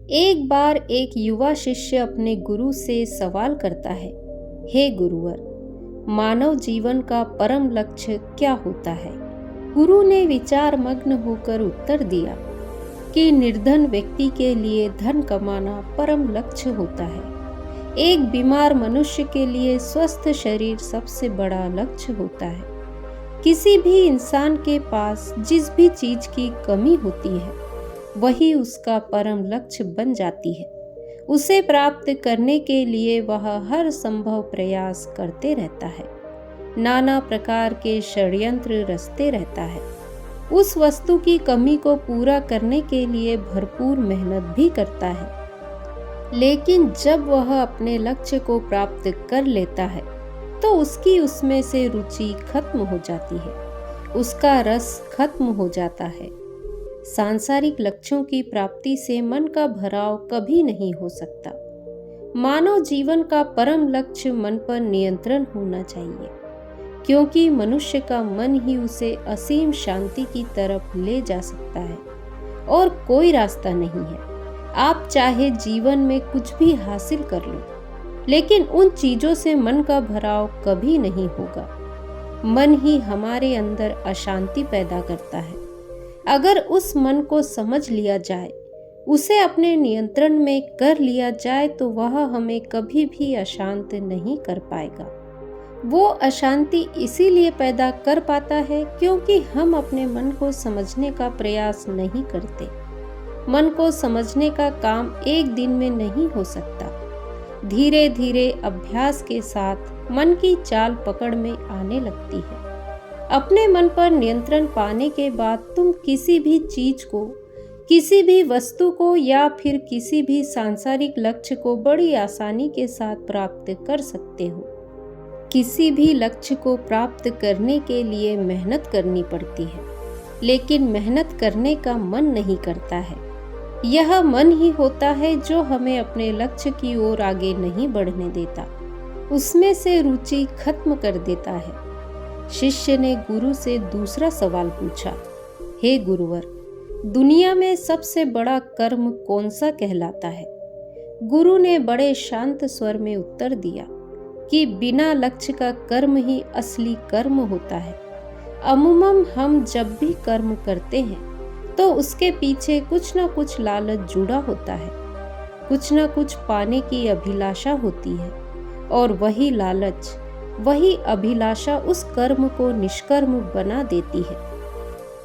एक बार एक युवा शिष्य अपने गुरु से सवाल करता है, हे गुरुवर, मानव जीवन का परम लक्ष्य क्या होता है? गुरु ने विचार मग्न होकर उत्तर दिया कि निर्धन व्यक्ति के लिए धन कमाना परम लक्ष्य होता है। एक बीमार मनुष्य के लिए स्वस्थ शरीर सबसे बड़ा लक्ष्य होता है। किसी भी इंसान के पास जिस भी चीज की कमी होती है वही उसका परम लक्ष्य बन जाती है। उसे प्राप्त करने के लिए वह हर संभव प्रयास करते रहता है, नाना प्रकार के षड्यंत्र रचते रहता है। उस वस्तु की कमी को पूरा करने के लिए भरपूर मेहनत भी करता है। लेकिन जब वह अपने लक्ष्य को प्राप्त कर लेता है तो उसकी उसमें से रुचि खत्म हो जाती है, उसका रस खत्म हो जाता है। सांसारिक लक्ष्यों की प्राप्ति से मन का भराव कभी नहीं हो सकता। मानव जीवन का परम लक्ष्य मन पर नियंत्रण होना चाहिए, क्योंकि मनुष्य का मन ही उसे असीम शांति की तरफ ले जा सकता है और कोई रास्ता नहीं है। आप चाहे जीवन में कुछ भी हासिल कर लो, लेकिन उन चीजों से मन का भराव कभी नहीं होगा। मन ही हमारे अंदर अशांति पैदा करता है। अगर उस मन को समझ लिया जाए, उसे अपने नियंत्रण में कर लिया जाए, तो वह हमें कभी भी अशांत नहीं कर पाएगा। वो अशांति इसीलिए पैदा कर पाता है क्योंकि हम अपने मन को समझने का प्रयास नहीं करते। मन को समझने का काम एक दिन में नहीं हो सकता। धीरे धीरे अभ्यास के साथ मन की चाल पकड़ में आने लगती है। अपने मन पर नियंत्रण पाने के बाद तुम किसी भी चीज को, किसी भी वस्तु को या फिर किसी भी सांसारिक लक्ष्य को बड़ी आसानी के साथ प्राप्त कर सकते हो। किसी भी लक्ष्य को प्राप्त करने के लिए मेहनत करनी पड़ती है, लेकिन मेहनत करने का मन नहीं करता है। यह मन ही होता है जो हमें अपने लक्ष्य की ओर आगे नहीं बढ़ने देता, उसमें से रुचि खत्म कर देता है। शिष्य ने गुरु से दूसरा सवाल पूछा, हे गुरुवर, दुनिया में सबसे बड़ा कर्म कौन सा कहलाता है? गुरु ने बड़े शांत स्वर में उत्तर दिया कि बिना लक्ष्य का कर्म ही असली कर्म होता है। अमूमन हम जब भी कर्म करते हैं तो उसके पीछे कुछ ना कुछ लालच जुड़ा होता है, कुछ ना कुछ पाने की अभिलाषा होती है, और वही लालच, वही अभिलाषा उस कर्म को निष्कर्म बना देती है।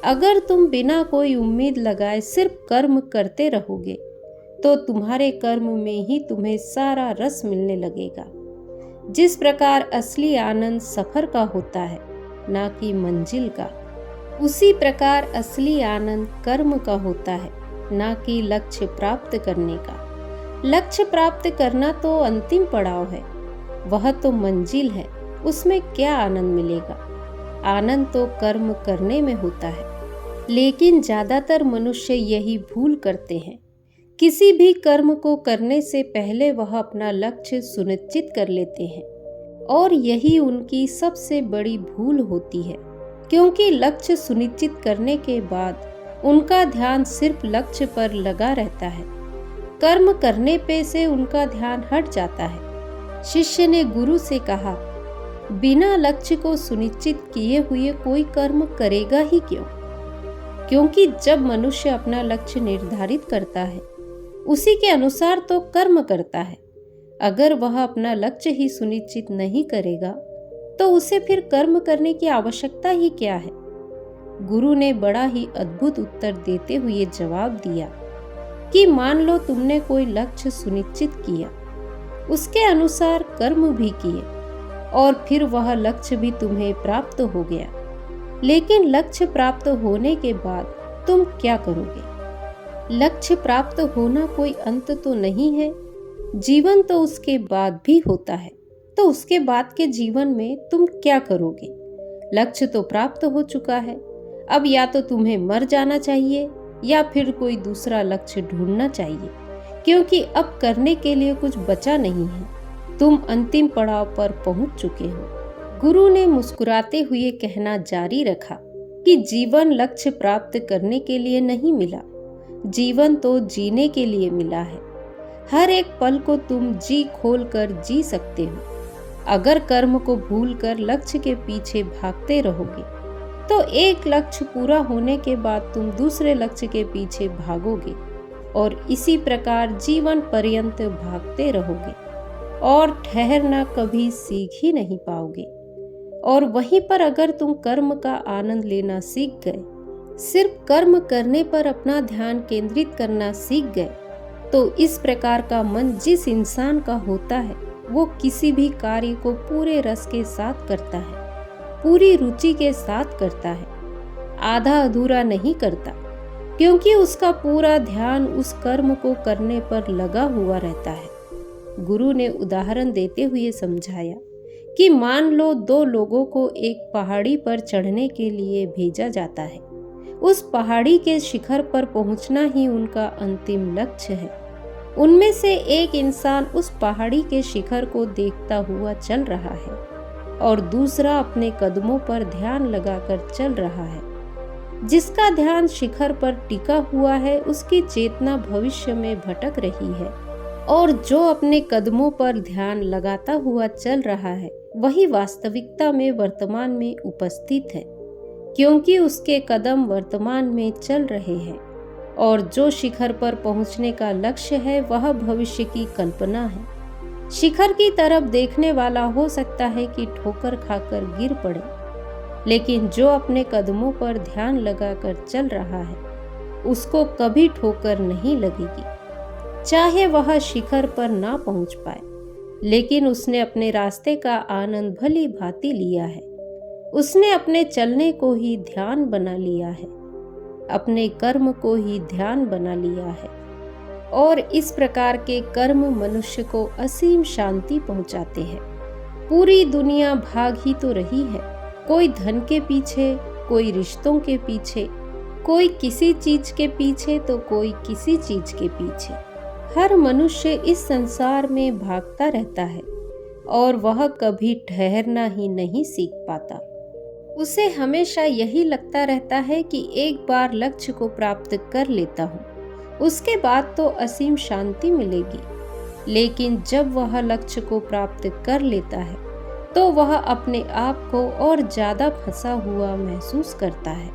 अगर तुम बिना कोई उम्मीद लगाए सिर्फ कर्म करते रहोगे तो तुम्हारे कर्म में ही तुम्हें सारा रस मिलने लगेगा। जिस प्रकार असली आनंद सफर का होता है, ना कि मंजिल का, उसी प्रकार असली आनंद कर्म का होता है, ना कि लक्ष्य प्राप्त करने का। लक्ष्य प्राप्त करना तो अंतिम पड़ाव है, वह तो मंजिल है, उसमें क्या आनंद मिलेगा? आनंद तो कर्म करने में होता है। लेकिन ज्यादातर मनुष्य यही भूल करते हैं। किसी भी कर्म को करने से पहले वह अपना लक्ष्य सुनिश्चित कर लेते हैं, और यही उनकी सबसे बड़ी भूल होती है, क्योंकि लक्ष्य सुनिश्चित करने के बाद उनका ध्यान सिर्फ लक्ष्य पर लगा रहता है। कर्म करने पे से उनका ध्यान हट जाता है। शिष्य ने गुरु से कहा, बिना लक्ष्य को सुनिश्चित किए हुए कोई कर्म करेगा ही क्यों? क्योंकि जब मनुष्य अपना लक्ष्य निर्धारित करता है, उसी के अनुसार तो कर्म करता है। अगर वह अपना लक्ष्य ही सुनिश्चित नहीं करेगा तो उसे फिर कर्म करने की आवश्यकता ही क्या है? गुरु ने बड़ा ही अद्भुत उत्तर देते हुए जवाब दिया कि मान लो तुमने कोई लक्ष्य सुनिश्चित किया, उसके अनुसार कर्म भी किए, और फिर वह लक्ष्य भी तुम्हें प्राप्त हो गया। लेकिन लक्ष्य प्राप्त होने के बाद तुम क्या करोगे? लक्ष्य प्राप्त होना कोई अंत तो नहीं है। जीवन तो उसके बाद भी होता है, तो उसके बाद के जीवन में तुम क्या करोगे? लक्ष्य तो प्राप्त हो चुका है। अब या तो तुम्हें मर जाना चाहिए या फिर कोई दूसरा लक्ष्य ढूंढना चाहिए, क्योंकि अब करने के लिए कुछ बचा नहीं है। तुम अंतिम पड़ाव पर पहुंच चुके हो। गुरु ने मुस्कुराते हुए कहना जारी रखा कि जीवन लक्ष्य प्राप्त करने के लिए नहीं मिला, जीवन तो जीने के लिए मिला है। हर एक पल को तुम जी खोल कर जी सकते हो। अगर कर्म को भूलकर लक्ष्य के पीछे भागते रहोगे तो एक लक्ष्य पूरा होने के बाद तुम दूसरे लक्ष्य के पीछे भागोगे और इसी प्रकार जीवन पर्यंत भागते रहोगे और ठहरना कभी सीख ही नहीं पाओगे। और वहीं पर अगर तुम कर्म का आनंद लेना सीख गए, सिर्फ कर्म करने पर अपना ध्यान केंद्रित करना सीख गए, तो इस प्रकार का मन जिस इंसान का होता है वो किसी भी कार्य को पूरे रस के साथ करता है, पूरी रुचि के साथ करता है, आधा अधूरा नहीं करता, क्योंकि उसका पूरा ध्यान उस कर्म को करने पर लगा हुआ रहता है। गुरु ने उदाहरण देते हुए समझाया कि मान लो दो लोगों को एक पहाड़ी पर चढ़ने के लिए भेजा जाता है। उस पहाड़ी के शिखर पर पहुंचना ही उनका अंतिम लक्ष्य है। उनमें से एक इंसान उस पहाड़ी के शिखर को देखता हुआ चल रहा है और दूसरा अपने कदमों पर ध्यान लगाकर चल रहा है। जिसका ध्यान शिखर पर टिका हुआ है उसकी चेतना भविष्य में भटक रही है, और जो अपने कदमों पर ध्यान लगाता हुआ चल रहा है वही वास्तविकता में वर्तमान में उपस्थित है, क्योंकि उसके कदम वर्तमान में चल रहे हैं। और जो शिखर पर पहुंचने का लक्ष्य है वह भविष्य की कल्पना है। शिखर की तरफ देखने वाला हो सकता है कि ठोकर खाकर गिर पड़े, लेकिन जो अपने कदमों पर ध्यान लगाकर चल रहा है उसको कभी ठोकर नहीं लगेगी। चाहे वह शिखर पर ना पहुंच पाए, लेकिन उसने अपने रास्ते का आनंद भली भांति लिया है। उसने अपने चलने को ही ध्यान बना लिया है, अपने कर्म को ही ध्यान बना लिया है। और इस प्रकार के कर्म मनुष्य को असीम शांति पहुंचाते हैं। पूरी दुनिया भाग ही तो रही है, कोई धन के पीछे, कोई रिश्तों के पीछे, कोई किसी चीज के पीछे तो कोई किसी चीज के पीछे। हर मनुष्य इस संसार में भागता रहता है और वह कभी ठहरना ही नहीं सीख पाता। उसे हमेशा यही लगता रहता है कि एक बार लक्ष्य को प्राप्त कर लेता हूँ, उसके बाद तो असीम शांति मिलेगी। लेकिन जब वह लक्ष्य को प्राप्त कर लेता है तो वह अपने आप को और ज्यादा फंसा हुआ महसूस करता है।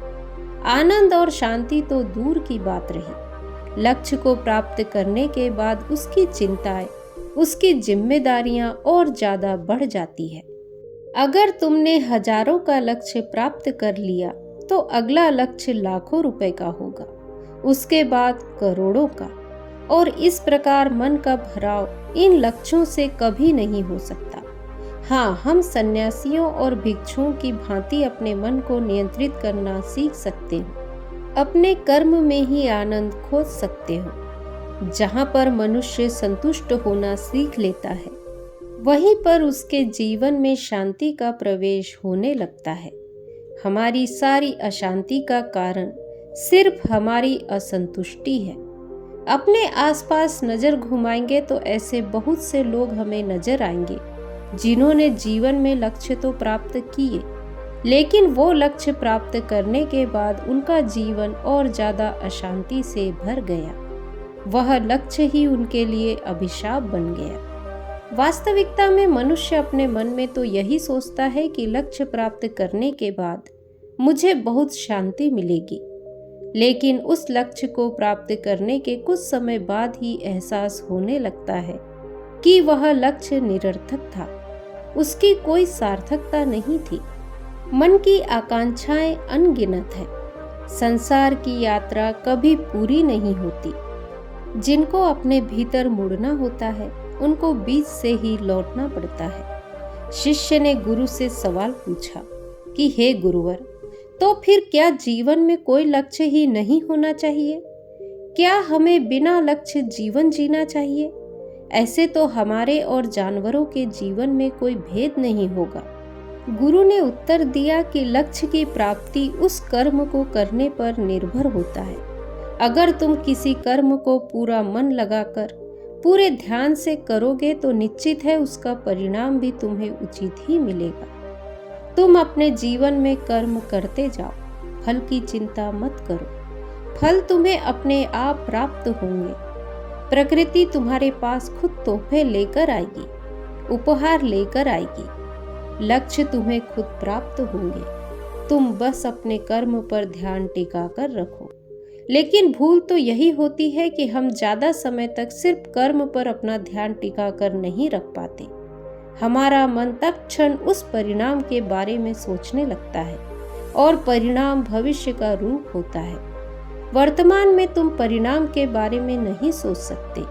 आनंद और शांति तो दूर की बात रही, लक्ष्य को प्राप्त करने के बाद उसकी चिंताएं, उसकी जिम्मेदारियां और ज्यादा बढ़ जाती है। अगर तुमने हजारों का लक्ष्य प्राप्त कर लिया तो अगला लक्ष्य लाखों रुपए का होगा, उसके बाद करोड़ों का, और इस प्रकार मन का भराव इन लक्ष्यों से कभी नहीं हो सकता। हाँ, हम सन्यासियों और भिक्षुओं की भांति अपने मन को नियंत्रित करना सीख सकते हो। अपने कर्म में ही आनंद खोज सकते हो। जहाँ पर मनुष्य संतुष्ट होना सीख लेता है वहीं पर उसके जीवन में शांति का प्रवेश होने लगता है। हमारी सारी अशांति का कारण सिर्फ हमारी असंतुष्टि है। अपने आसपास नजर घुमाएंगे तो ऐसे बहुत से लोग हमें नजर आएंगे जिन्होंने जीवन में लक्ष्य तो प्राप्त किए, लेकिन वो लक्ष्य प्राप्त करने के बाद उनका जीवन और ज्यादा अशांति से भर गया। वह लक्ष्य ही उनके लिए अभिशाप बन गया। वास्तविकता में मनुष्य अपने मन में तो यही सोचता है कि लक्ष्य प्राप्त करने के बाद मुझे बहुत शांति मिलेगी, लेकिन उस लक्ष्य को प्राप्त करने के कुछ समय बाद ही एहसास होने लगता है कि वह लक्ष्य निरर्थक था, उसकी कोई सार्थकता नहीं थी। मन की आकांक्षाएं अनगिनत है। संसार की यात्रा कभी पूरी नहीं होती। जिनको अपने भीतर मुड़ना होता है उनको बीच से ही लौटना पड़ता है। शिष्य ने गुरु से सवाल पूछा कि हे गुरुवर, तो फिर क्या जीवन में कोई लक्ष्य ही नहीं होना चाहिए? क्या हमें बिना लक्ष्य जीवन जीना चाहिए? ऐसे तो हमारे और जानवरों के जीवन में कोई भेद नहीं होगा। गुरु ने उत्तर दिया कि लक्ष्य की प्राप्ति उस कर्म को करने पर निर्भर होता है। अगर तुम किसी कर्म को पूरा मन लगाकर पूरे ध्यान से करोगे तो निश्चित है उसका परिणाम भी तुम्हें उचित ही मिलेगा। तुम अपने जीवन में कर्म करते जाओ, फल की चिंता मत करो। फल तुम्हें अपने आप प्राप्त होंगे। प्रकृति तुम्हारे पास खुद तोहफे लेकर आएगी, उपहार लेकर आएगी। लक्ष्य तुम्हें खुद प्राप्त होंगे। तुम बस अपने कर्म पर ध्यान टिका कर रखो। लेकिन भूल तो यही होती है कि हम ज्यादा समय तक सिर्फ कर्म पर अपना ध्यान टिका कर नहीं रख पाते। हमारा मन तत्क्षण उस परिणाम के बारे में सोचने लगता है और परिणाम भविष्य का रूप होता है। वर्तमान में तुम परिणाम के बारे में नहीं सोच सकते।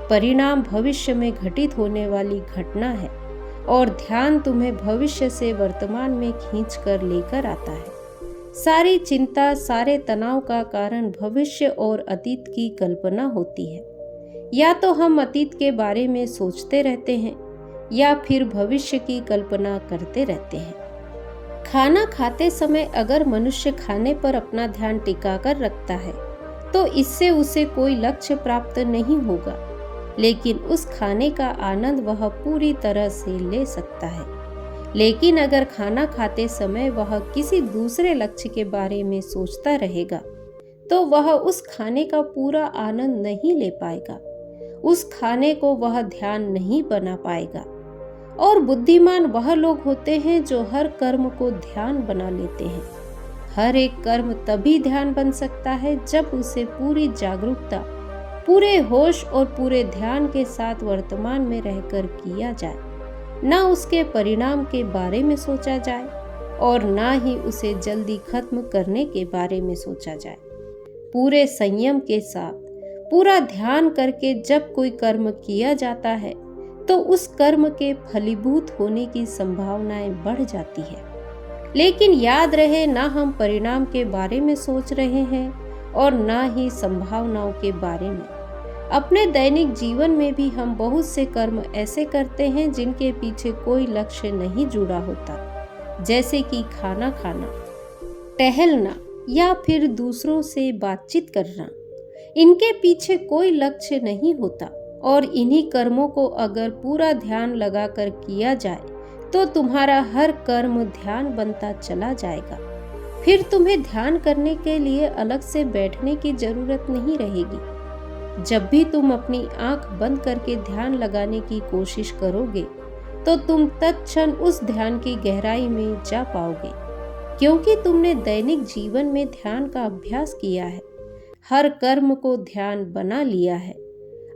परिणाम भविष्य में घटित होने वाली घटना है और ध्यान तुम्हें भविष्य से वर्तमान में खींच कर लेकर आता है। सारी चिंता, सारे तनाव का कारण भविष्य और अतीत की कल्पना होती है। या तो हम अतीत के बारे में सोचते रहते हैं या फिर भविष्य की कल्पना करते रहते हैं। खाना खाते समय अगर मनुष्य खाने पर अपना ध्यान टिका कर रखता है तो इससे उसे कोई लक्ष्य प्राप्त नहीं होगा, लेकिन उस खाने का आनंद वह पूरी तरह से ले सकता है। लेकिन अगर खाना खाते समय वह किसी दूसरे लक्ष्य के बारे में सोचता रहेगा तो वह उस खाने का पूरा आनंद नहीं ले पाएगा, उस खाने को वह ध्यान नहीं बना पाएगा। और बुद्धिमान वह लोग होते हैं जो हर कर्म को ध्यान बना लेते हैं। हर एक कर्म तभी ध्यान बन सकता है जब उसे पूरी जागरूकता, पूरे होश और पूरे ध्यान के साथ वर्तमान में रहकर किया जाए। ना उसके परिणाम के बारे में सोचा जाए और ना ही उसे जल्दी खत्म करने के बारे में सोचा जाए। पूरे संयम के साथ, पूरा ध्यान करके जब कोई कर्म किया जाता है तो उस कर्म के फलीभूत होने की संभावनाएं बढ़ जाती है। लेकिन याद रहे, ना हम परिणाम के बारे में सोच रहे हैं और ना ही संभावनाओं के बारे में। अपने दैनिक जीवन में भी हम बहुत से कर्म ऐसे करते हैं जिनके पीछे कोई लक्ष्य नहीं जुड़ा होता, जैसे कि खाना खाना, टहलना या फिर दूसरों से बातचीत करना। इनके पीछे कोई लक्ष्य नहीं होता और इन्हीं कर्मों को अगर पूरा ध्यान लगाकर किया जाए तो तुम्हारा हर कर्म ध्यान बनता चला जाएगा। फिर तुम्हें ध्यान करने के लिए अलग से बैठने की जरूरत नहीं रहेगी। जब भी तुम अपनी आंख बंद करके ध्यान लगाने की कोशिश करोगे तो तुम तत्क्षण उस ध्यान की गहराई में जा पाओगे, क्योंकि तुमने दैनिक जीवन में ध्यान का अभ्यास किया है, हर कर्म को ध्यान बना लिया है।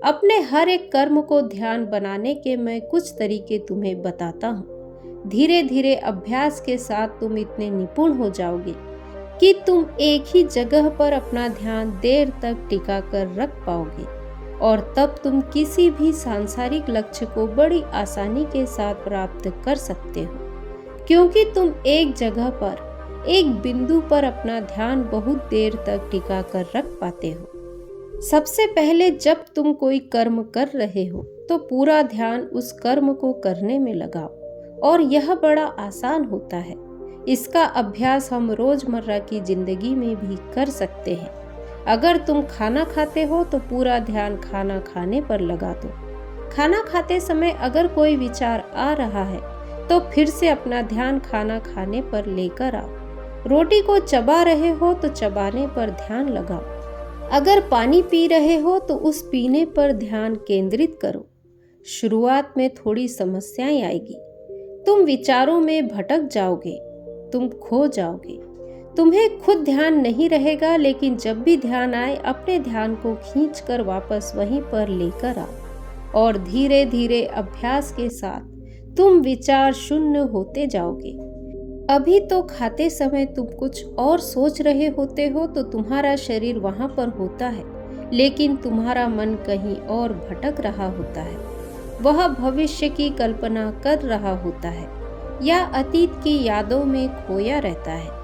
अपने हर एक कर्म को ध्यान बनाने के मैं कुछ तरीके तुम्हें बताता हूँ। धीरे धीरे अभ्यास के साथ तुम इतने निपुण हो जाओगे कि तुम एक ही जगह पर अपना ध्यान देर तक टिका कर रख पाओगे और तब तुम किसी भी सांसारिक लक्ष्य को बड़ी आसानी के साथ प्राप्त कर सकते हो, क्योंकि तुम एक जगह पर, एक बिंदु पर अपना ध्यान बहुत देर तक टिका कर रख पाते हो। सबसे पहले जब तुम कोई कर्म कर रहे हो तो पूरा ध्यान उस कर्म को करने में लगाओ और यह बड़ा आसान होता है। इसका अभ्यास हम रोजमर्रा की जिंदगी में भी कर सकते हैं। अगर तुम खाना खाते हो तो पूरा ध्यान खाना खाने पर लगा दो। खाना खाते समय अगर कोई विचार आ रहा है तो फिर से अपना ध्यान खाना खाने पर लेकर आओ। रोटी को चबा रहे हो तो चबाने पर ध्यान लगाओ। अगर पानी पी रहे हो तो उस पीने पर ध्यान केंद्रित करो। शुरुआत में थोड़ी समस्याएं आएगी, तुम विचारों में भटक जाओगे, तुम खो जाओगे, तुम्हें खुद ध्यान नहीं रहेगा। लेकिन जब भी ध्यान आए अपने ध्यान को खींचकर वापस वहीं पर लेकर आओ और धीरे धीरे अभ्यास के साथ तुम विचार शून्य होते जाओगे। अभी तो खाते समय तुम कुछ और सोच रहे होते हो तो तुम्हारा शरीर वहां पर होता है, लेकिन तुम्हारा मन कहीं और भटक रहा होता है। वह भविष्य की कल्पना कर रहा होता है या अतीत की यादों में खोया रहता है।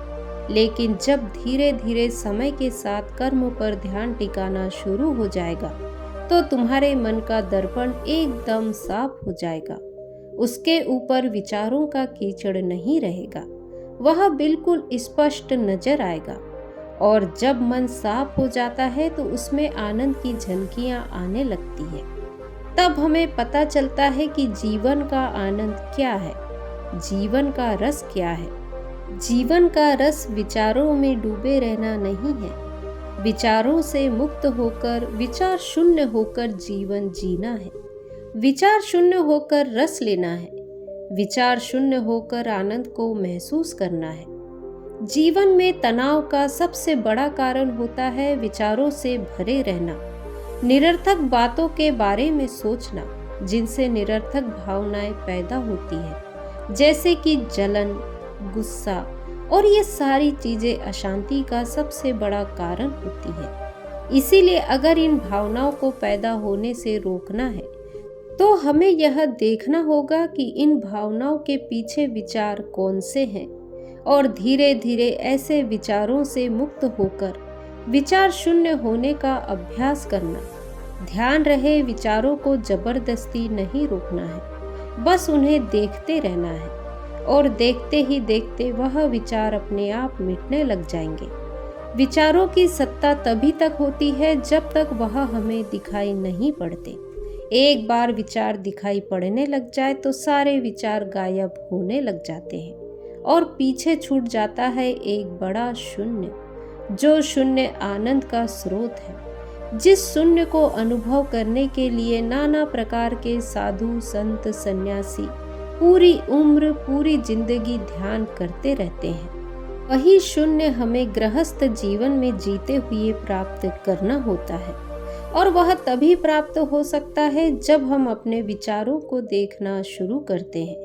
लेकिन जब धीरे धीरे समय के साथ कर्म पर ध्यान टिकाना शुरू हो जाएगा तो तुम्हारे मन का दर्पण एकदम साफ हो जाएगा। उसके ऊपर विचारों का कीचड़ नहीं रहेगा, वह बिल्कुल स्पष्ट नजर आएगा। और जब मन साफ हो जाता है तो उसमें आनंद की झलकियां आने लगती है। तब हमें पता चलता है कि जीवन का आनंद क्या है, जीवन का रस क्या है। जीवन का रस विचारों में डूबे रहना नहीं है। विचारों से मुक्त होकर, विचार शून्य होकर जीवन जीना है। विचार शून्य होकर रस लेना है। विचार शून्य होकर आनंद को महसूस करना है। जीवन में तनाव का सबसे बड़ा कारण होता है विचारों से भरे रहना, निरर्थक बातों के बारे में सोचना, जिनसे निरर्थक भावनाएं पैदा होती है, जैसे कि जलन, गुस्सा, और ये सारी चीजें अशांति का सबसे बड़ा कारण होती है। इसीलिए अगर इन भावनाओं को पैदा होने से रोकना है तो हमें यह देखना होगा कि इन भावनाओं के पीछे विचार कौन से हैं, और धीरे धीरे ऐसे विचारों से मुक्त होकर विचार शून्य होने का अभ्यास करना। ध्यान रहे, विचारों को जबरदस्ती नहीं रोकना है, बस उन्हें देखते रहना है, और देखते ही देखते वह विचार अपने आप मिटने लग जाएंगे। विचारों की सत्ता तभी तक होती है जब तक वह हमें दिखाई नहीं पड़ते। एक बार विचार दिखाई पड़ने लग जाए तो सारे विचार गायब होने लग जाते हैं, और पीछे छूट जाता है एक बड़ा शून्य, जो शून्य आनंद का स्रोत है। जिस शून्य को अनुभव करने के लिए नाना प्रकार के साधु, संत, सन्यासी पूरी उम्र, पूरी जिंदगी ध्यान करते रहते हैं, वही शून्य हमें गृहस्थ जीवन में जीते हुए प्राप्त करना होता है। और वह तभी प्राप्त हो सकता है जब हम अपने विचारों को देखना शुरू करते हैं,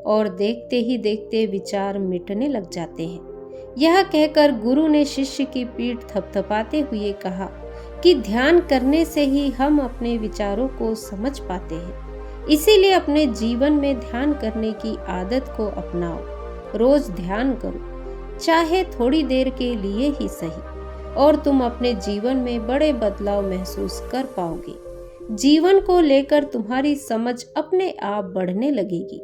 और देखते ही देखते विचार मिटने लग जाते हैं। यह कहकर गुरु ने शिष्य की पीठ थपथपाते हुए कहा कि ध्यान करने से ही हम अपने विचारों को समझ पाते हैं। इसीलिए अपने जीवन में ध्यान करने की आदत को अपनाओ। रोज ध्यान करो, चाहे थोड़ी देर के लिए ही सही, और तुम अपने जीवन में बड़े बदलाव महसूस कर पाओगे। जीवन को लेकर तुम्हारी समझ अपने आप बढ़ने लगेगी।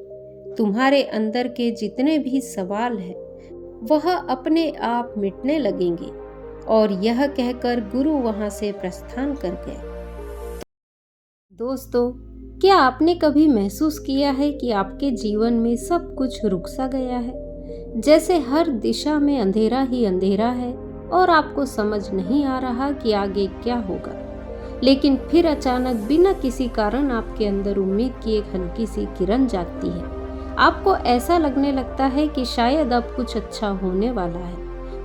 तुम्हारे अंदर के जितने भी सवाल हैं वह अपने आप मिटने लगेंगे। और यह कहकर गुरु वहां से प्रस्थान कर गए। दोस्तों, क्या आपने कभी महसूस किया है कि आपके जीवन में सब कुछ रुक सा गया है? जैसे हर दिशा में अंधेरा ही अंधेरा है और आपको समझ नहीं आ रहा कि आगे क्या होगा। लेकिन फिर अचानक बिना किसी कारण आपके अंदर उम्मीद की एक हल्की सी किरण जागती है। आपको ऐसा लगने लगता है कि शायद अब कुछ अच्छा होने वाला है,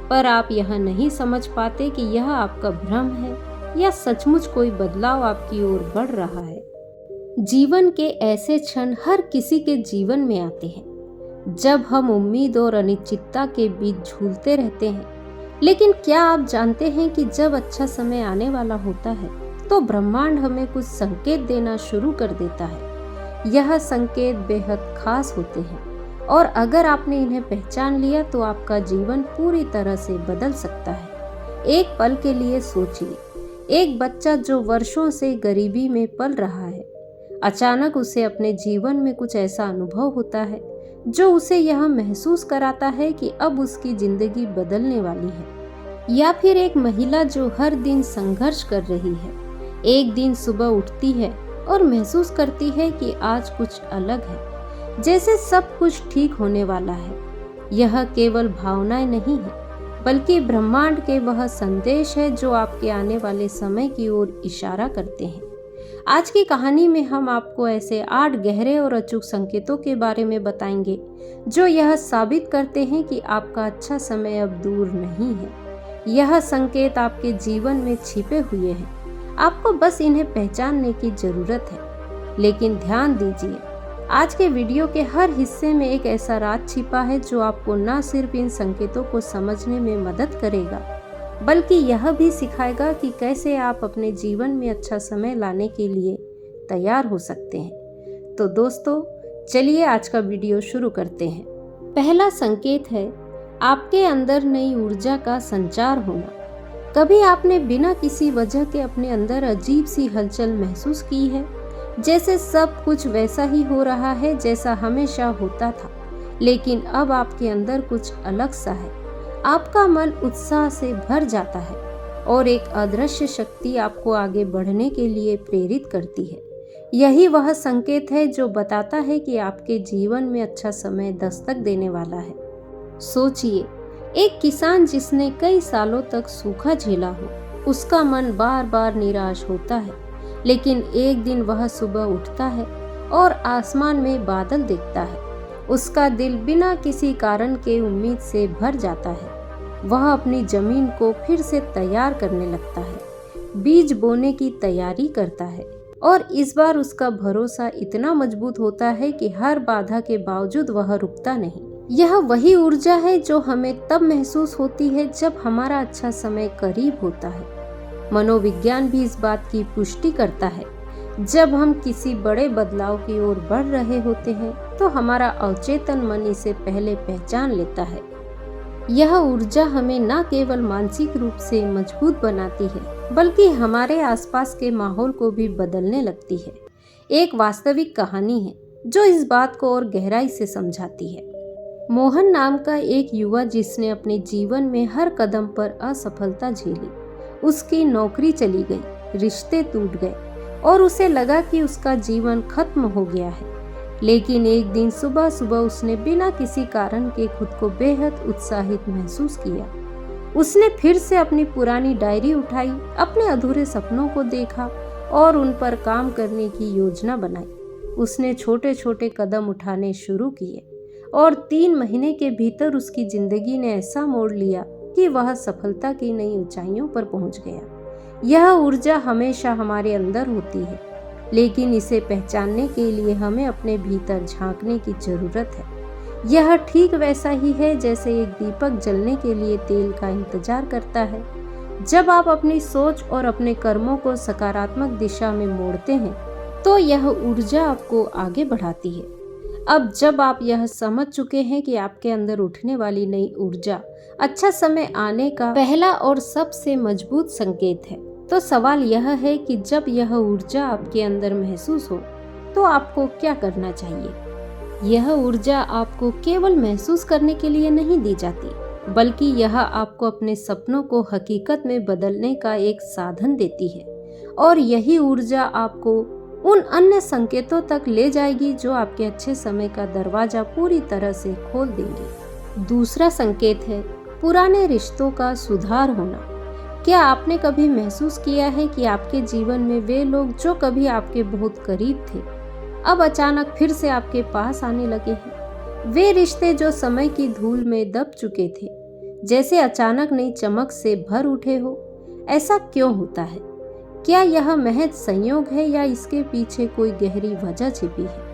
पर आप यह नहीं समझ पाते कि यह आपका भ्रम है या सचमुच कोई बदलाव आपकी ओर बढ़ रहा है। जीवन के ऐसे क्षण हर किसी के जीवन में आते हैं जब हम उम्मीद और अनिश्चितता के बीच झूलते रहते हैं। लेकिन क्या आप जानते हैं कि जब अच्छा समय आने वाला होता है तो ब्रह्मांड हमें कुछ संकेत देना शुरू कर देता है। यह संकेत बेहद खास होते हैं, और अगर आपने इन्हें पहचान लिया तो आपका जीवन पूरी तरह से बदल सकता है। एक पल के लिए सोचिए, एक बच्चा जो वर्षों से गरीबी में पल रहा है, अचानक उसे अपने जीवन में कुछ ऐसा अनुभव होता है जो उसे यह महसूस कराता है कि अब उसकी जिंदगी बदलने वाली है। या फिर एक महिला जो हर दिन संघर्ष कर रही है, एक दिन सुबह उठती है और महसूस करती है कि आज कुछ अलग है, जैसे सब कुछ ठीक होने वाला है। यह केवल भावनाएं नहीं है, बल्कि ब्रह्मांड के वह संदेश है जो आपके आने वाले समय की ओर इशारा करते हैं। आज की कहानी में हम आपको ऐसे 8 गहरे और अचूक संकेतों के बारे में बताएंगे जो यह साबित करते हैं कि आपका अच्छा समय अब दूर नहीं है। यह संकेत आपके जीवन में छिपे हुए हैं, आपको बस इन्हें पहचानने की जरूरत है। लेकिन ध्यान दीजिए, आज के वीडियो के हर हिस्से में एक ऐसा राज छिपा है जो आपको न सिर्फ इन संकेतों को समझने में मदद करेगा, बल्कि यह भी सिखाएगा कि कैसे आप अपने जीवन में अच्छा समय लाने के लिए तैयार हो सकते हैं। तो दोस्तों, चलिए आज का वीडियो शुरू करते हैं। पहला संकेत है आपके अंदर नई ऊर्जा का संचार होना। कभी आपने बिना किसी वजह के अपने अंदर अजीब सी हलचल महसूस की है, जैसे सब कुछ वैसा ही हो रहा है जैसा हमेशा होता था, लेकिन अब आपके अंदर कुछ अलग सा है। आपका मन उत्साह से भर जाता है और एक अदृश्य शक्ति आपको आगे बढ़ने के लिए प्रेरित करती है। यही वह संकेत है जो बताता है कि आपके जीवन में अच्छा समय दस्तक देने वाला है। सोचिए, एक किसान जिसने कई सालों तक सूखा झेला हो, उसका मन बार बार निराश होता है। लेकिन एक दिन वह सुबह उठता है और आसमान में बादल देखता है। उसका दिल बिना किसी कारण के उम्मीद से भर जाता है। वह अपनी जमीन को फिर से तैयार करने लगता है, बीज बोने की तैयारी करता है और इस बार उसका भरोसा इतना मजबूत होता है कि हर बाधा के बावजूद वह रुकता नहीं। यह वही ऊर्जा है जो हमें तब महसूस होती है जब हमारा अच्छा समय करीब होता है। मनोविज्ञान भी इस बात की पुष्टि करता है। जब हम किसी बड़े बदलाव की ओर बढ़ रहे होते हैं तो हमारा अवचेतन मन इसे पहले पहचान लेता है। यह ऊर्जा हमें न केवल मानसिक रूप से मजबूत बनाती है बल्कि हमारे आसपास के माहौल को भी बदलने लगती है। एक वास्तविक कहानी है जो इस बात को और गहराई से समझाती है। मोहन नाम का एक युवा जिसने अपने जीवन में हर कदम पर असफलता झेली। उसकी नौकरी चली गई, रिश्ते टूट गए और उसे लगा कि उसका जीवन खत्म हो गया है। लेकिन एक दिन सुबह सुबह उसने बिना किसी कारण के खुद को बेहद उत्साहित महसूस किया। उसने फिर से अपनी पुरानी डायरी उठाई, अपने अधूरे सपनों को देखा और उन पर काम करने की योजना बनाई। उसने छोटे छोटे कदम उठाने शुरू किए और 3 महीने के भीतर उसकी जिंदगी ने ऐसा मोड़ लिया कि वह सफलता की नई ऊंचाइयों पर पहुंच गया। यह ऊर्जा हमेशा हमारे अंदर होती है, लेकिन इसे पहचानने के लिए हमें अपने भीतर झांकने की जरूरत है। यह ठीक वैसा ही है जैसे एक दीपक जलने के लिए तेल का इंतजार करता है। जब आप अपनी सोच और अपने कर्मों को सकारात्मक दिशा में मोड़ते हैं तो यह ऊर्जा आपको आगे बढ़ाती है। अब जब आप यह समझ चुके हैं कि आपके अंदर उठने वाली नई ऊर्जा अच्छा समय आने का पहला और सबसे मजबूत संकेत है, तो सवाल यह है कि जब यह ऊर्जा आपके अंदर महसूस हो तो आपको क्या करना चाहिए। यह ऊर्जा आपको केवल महसूस करने के लिए नहीं दी जाती, बल्कि यह आपको अपने सपनों को हकीकत में बदलने का एक साधन देती है। और यही ऊर्जा आपको उन अन्य संकेतों तक ले जाएगी जो आपके अच्छे समय का दरवाजा पूरी तरह से खोल देंगे। दूसरा संकेत है पुराने रिश्तों का सुधार होना। क्या आपने कभी महसूस किया है कि आपके जीवन में वे लोग जो कभी आपके बहुत करीब थे अब अचानक फिर से आपके पास आने लगे हैं? वे रिश्ते जो समय की धूल में दब चुके थे जैसे अचानक नई चमक से भर उठे हो। ऐसा क्यों होता है? क्या यह महज संयोग है या इसके पीछे कोई गहरी वजह छिपी है?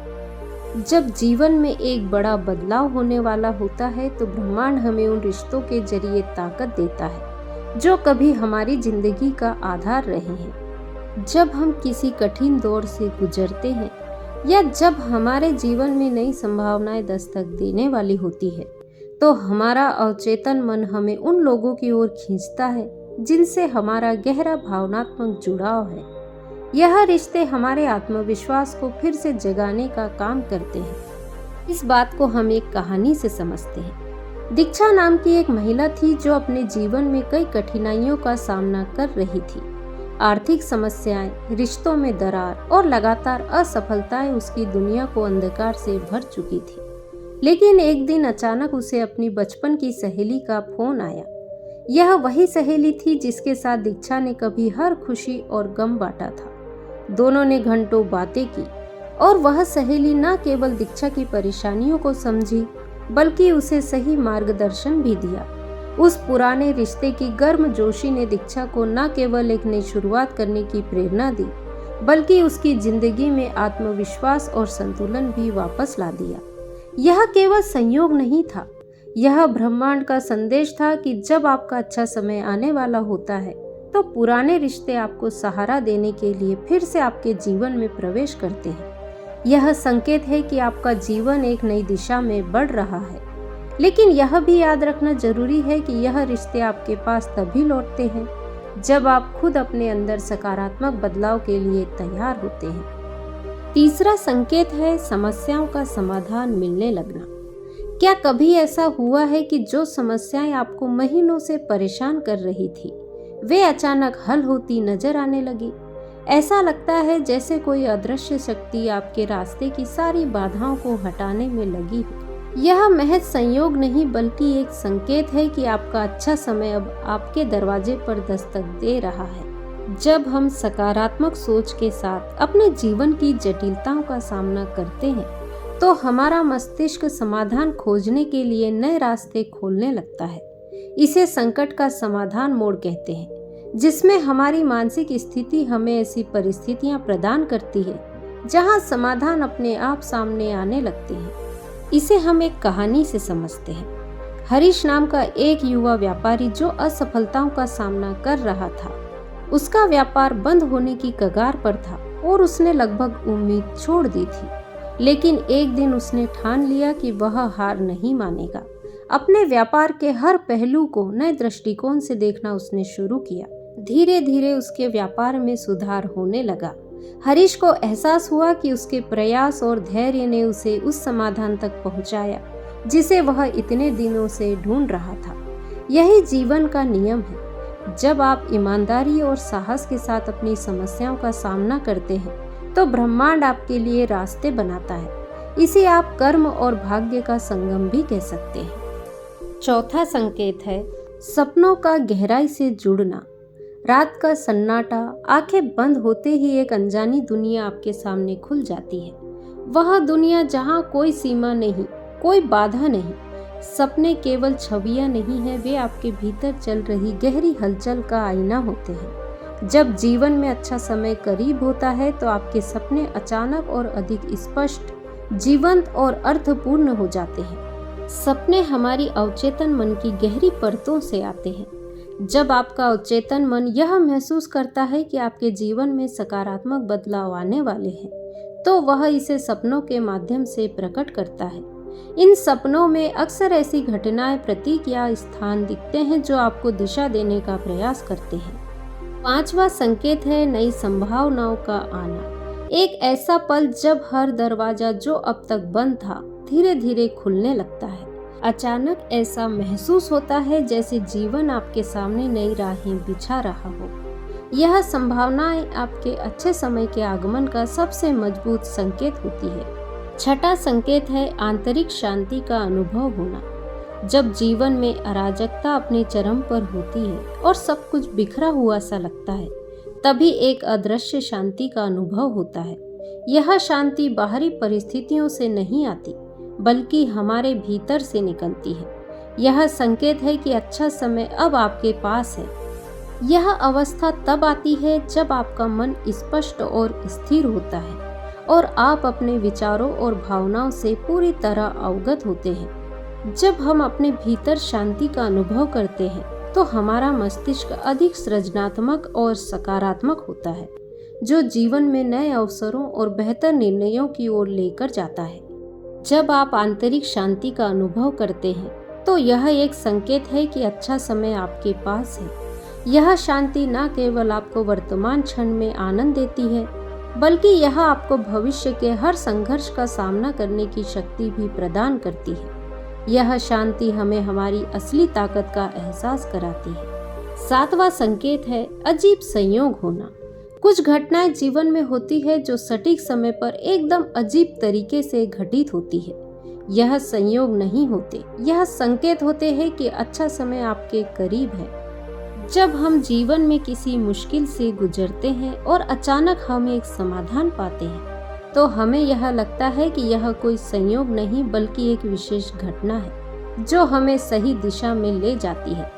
जब जीवन में एक बड़ा बदलाव होने वाला होता है तो ब्रह्मांड हमें उन रिश्तों के जरिए ताकत देता है जो कभी हमारी जिंदगी का आधार रहे हैं। जब हम किसी कठिन दौर से गुजरते हैं या जब हमारे जीवन में नई संभावनाएं दस्तक देने वाली होती है तो हमारा अवचेतन मन हमें उन लोगों की ओर खींचता है जिनसे हमारा गहरा भावनात्मक जुड़ाव है। यह रिश्ते हमारे आत्मविश्वास को फिर से जगाने का काम करते हैं। इस बात को हम एक कहानी से समझते हैं। दीक्षा नाम की एक महिला थी जो अपने जीवन में कई कठिनाइयों का सामना कर रही थी। आर्थिक समस्याएं, रिश्तों में दरार और लगातार असफलताएं उसकी दुनिया को अंधकार से भर चुकी थी। लेकिन एक दिन अचानक उसे अपनी बचपन की सहेली का फोन आया। यह वही सहेली थी जिसके साथ दीक्षा ने कभी हर खुशी और गम बांटा था। दोनों ने घंटों बातें की और वह सहेली न केवल दीक्षा की परेशानियों को समझी बल्कि उसे सही मार्गदर्शन भी दिया। उस पुराने रिश्ते की गर्मजोशी ने दीक्षा को न केवल एक नई शुरुआत करने की प्रेरणा दी बल्कि उसकी जिंदगी में आत्मविश्वास और संतुलन भी वापस ला दिया। यह केवल संयोग नहीं था, यह ब्रह्मांड का संदेश था कि जब आपका अच्छा समय आने वाला होता है तो पुराने रिश्ते आपको सहारा देने के लिए फिर से आपके जीवन में प्रवेश करते हैं। यह संकेत है कि आपका जीवन एक नई दिशा में बढ़ रहा है। लेकिन यह भी याद रखना जरूरी है कि यह रिश्ते आपके पास तभी लौटते हैं जब आप खुद अपने अंदर सकारात्मक बदलाव के लिए तैयार होते हैं। तीसरा संकेत है समस्याओं का समाधान मिलने लगना। क्या कभी ऐसा हुआ है कि जो समस्याएं आपको महीनों से परेशान कर रही थी वे अचानक हल होती नजर आने लगी? ऐसा लगता है जैसे कोई अदृश्य शक्ति आपके रास्ते की सारी बाधाओं को हटाने में लगी हो। यह महज संयोग नहीं बल्कि एक संकेत है कि आपका अच्छा समय अब आपके दरवाजे पर दस्तक दे रहा है। जब हम सकारात्मक सोच के साथ अपने जीवन की जटिलताओं का सामना करते हैं तो हमारा मस्तिष्क समाधान खोजने के लिए नए रास्ते खोलने लगता है। इसे संकट का समाधान मोड कहते हैं, जिसमें हमारी मानसिक स्थिति हमें ऐसी परिस्थितियां प्रदान करती है जहां समाधान अपने आप सामने आने लगते हैं। इसे हम एक कहानी से समझते हैं। हरीश नाम का एक युवा व्यापारी जो असफलताओं का सामना कर रहा था, उसका व्यापार बंद होने की कगार पर था और उसने लगभग उम्मीद छोड़ दी थी। लेकिन एक दिन उसने ठान लिया कि वह हार नहीं मानेगा। अपने व्यापार के हर पहलू को नए दृष्टिकोण से देखना उसने शुरू किया। धीरे धीरे उसके व्यापार में सुधार होने लगा। हरीश को एहसास हुआ कि उसके प्रयास और धैर्य ने उसे उस समाधान तक पहुंचाया जिसे वह इतने दिनों से ढूंढ रहा था। यही जीवन का नियम है। जब आप ईमानदारी और साहस के साथ अपनी समस्याओं का सामना करते हैं तो ब्रह्मांड आपके लिए रास्ते बनाता है। इसे आप कर्म और भाग्य का संगम भी कह सकते हैं। चौथा संकेत है सपनों का गहराई से जुड़ना। रात का सन्नाटा, आंखें बंद होते ही एक अनजानी दुनिया आपके सामने खुल जाती है। वह दुनिया जहां कोई सीमा नहीं, कोई बाधा नहीं। सपने केवल छवियां नहीं है, वे आपके भीतर चल रही गहरी हलचल का आईना होते हैं। जब जीवन में अच्छा समय करीब होता है तो आपके सपने अचानक और अधिक स्पष्ट, जीवंत और अर्थपूर्ण हो जाते हैं। सपने हमारी अवचेतन मन की गहरी परतों से आते हैं। जब आपका अवचेतन मन यह महसूस करता है कि आपके जीवन में सकारात्मक बदलाव आने वाले हैं, तो वह इसे सपनों के माध्यम से प्रकट करता है। इन सपनों में अक्सर ऐसी घटनाएं, प्रतीक या स्थान दिखते हैं जो आपको दिशा देने का प्रयास करते हैं। पांचवा संकेत है नई संभावनाओं का आना। एक ऐसा पल जब हर दरवाजा जो अब तक बंद था धीरे धीरे खुलने लगता है। अचानक ऐसा महसूस होता है जैसे जीवन आपके सामने नई राहें बिछा रहा हो। यह संभावनाएं आपके अच्छे समय के आगमन का सबसे मजबूत संकेत होती है। छठा संकेत है आंतरिक शांति का अनुभव होना। जब जीवन में अराजकता अपने चरम पर होती है और सब कुछ बिखरा हुआ सा लगता है, तभी एक अदृश्य शांति का अनुभव होता है। यह शांति बाहरी परिस्थितियों से नहीं आती बल्कि हमारे भीतर से निकलती है। यह संकेत है कि अच्छा समय अब आपके पास है। यह अवस्था तब आती है जब आपका मन स्पष्ट और स्थिर होता है और आप अपने विचारों और भावनाओं से पूरी तरह अवगत होते हैं। जब हम अपने भीतर शांति का अनुभव करते हैं तो हमारा मस्तिष्क अधिक सृजनात्मक और सकारात्मक होता है, जो जीवन में नए अवसरों और बेहतर निर्णयों की ओर लेकर जाता है। जब आप आंतरिक शांति का अनुभव करते हैं तो यह एक संकेत है कि अच्छा समय आपके पास है। यह शांति न केवल आपको वर्तमान क्षण में आनंद देती है, बल्कि यह आपको भविष्य के हर संघर्ष का सामना करने की शक्ति भी प्रदान करती है। यह शांति हमें हमारी असली ताकत का एहसास कराती है। सातवां संकेत है अजीब संयोग होना। कुछ घटनाएं जीवन में होती है जो सटीक समय पर एकदम अजीब तरीके से घटित होती है। यह संयोग नहीं होते, यह संकेत होते हैं कि अच्छा समय आपके करीब है। जब हम जीवन में किसी मुश्किल से गुजरते हैं और अचानक हम एक समाधान पाते हैं, तो हमें यह लगता है कि यह कोई संयोग नहीं बल्कि एक विशेष घटना है जो हमें सही दिशा में ले जाती है।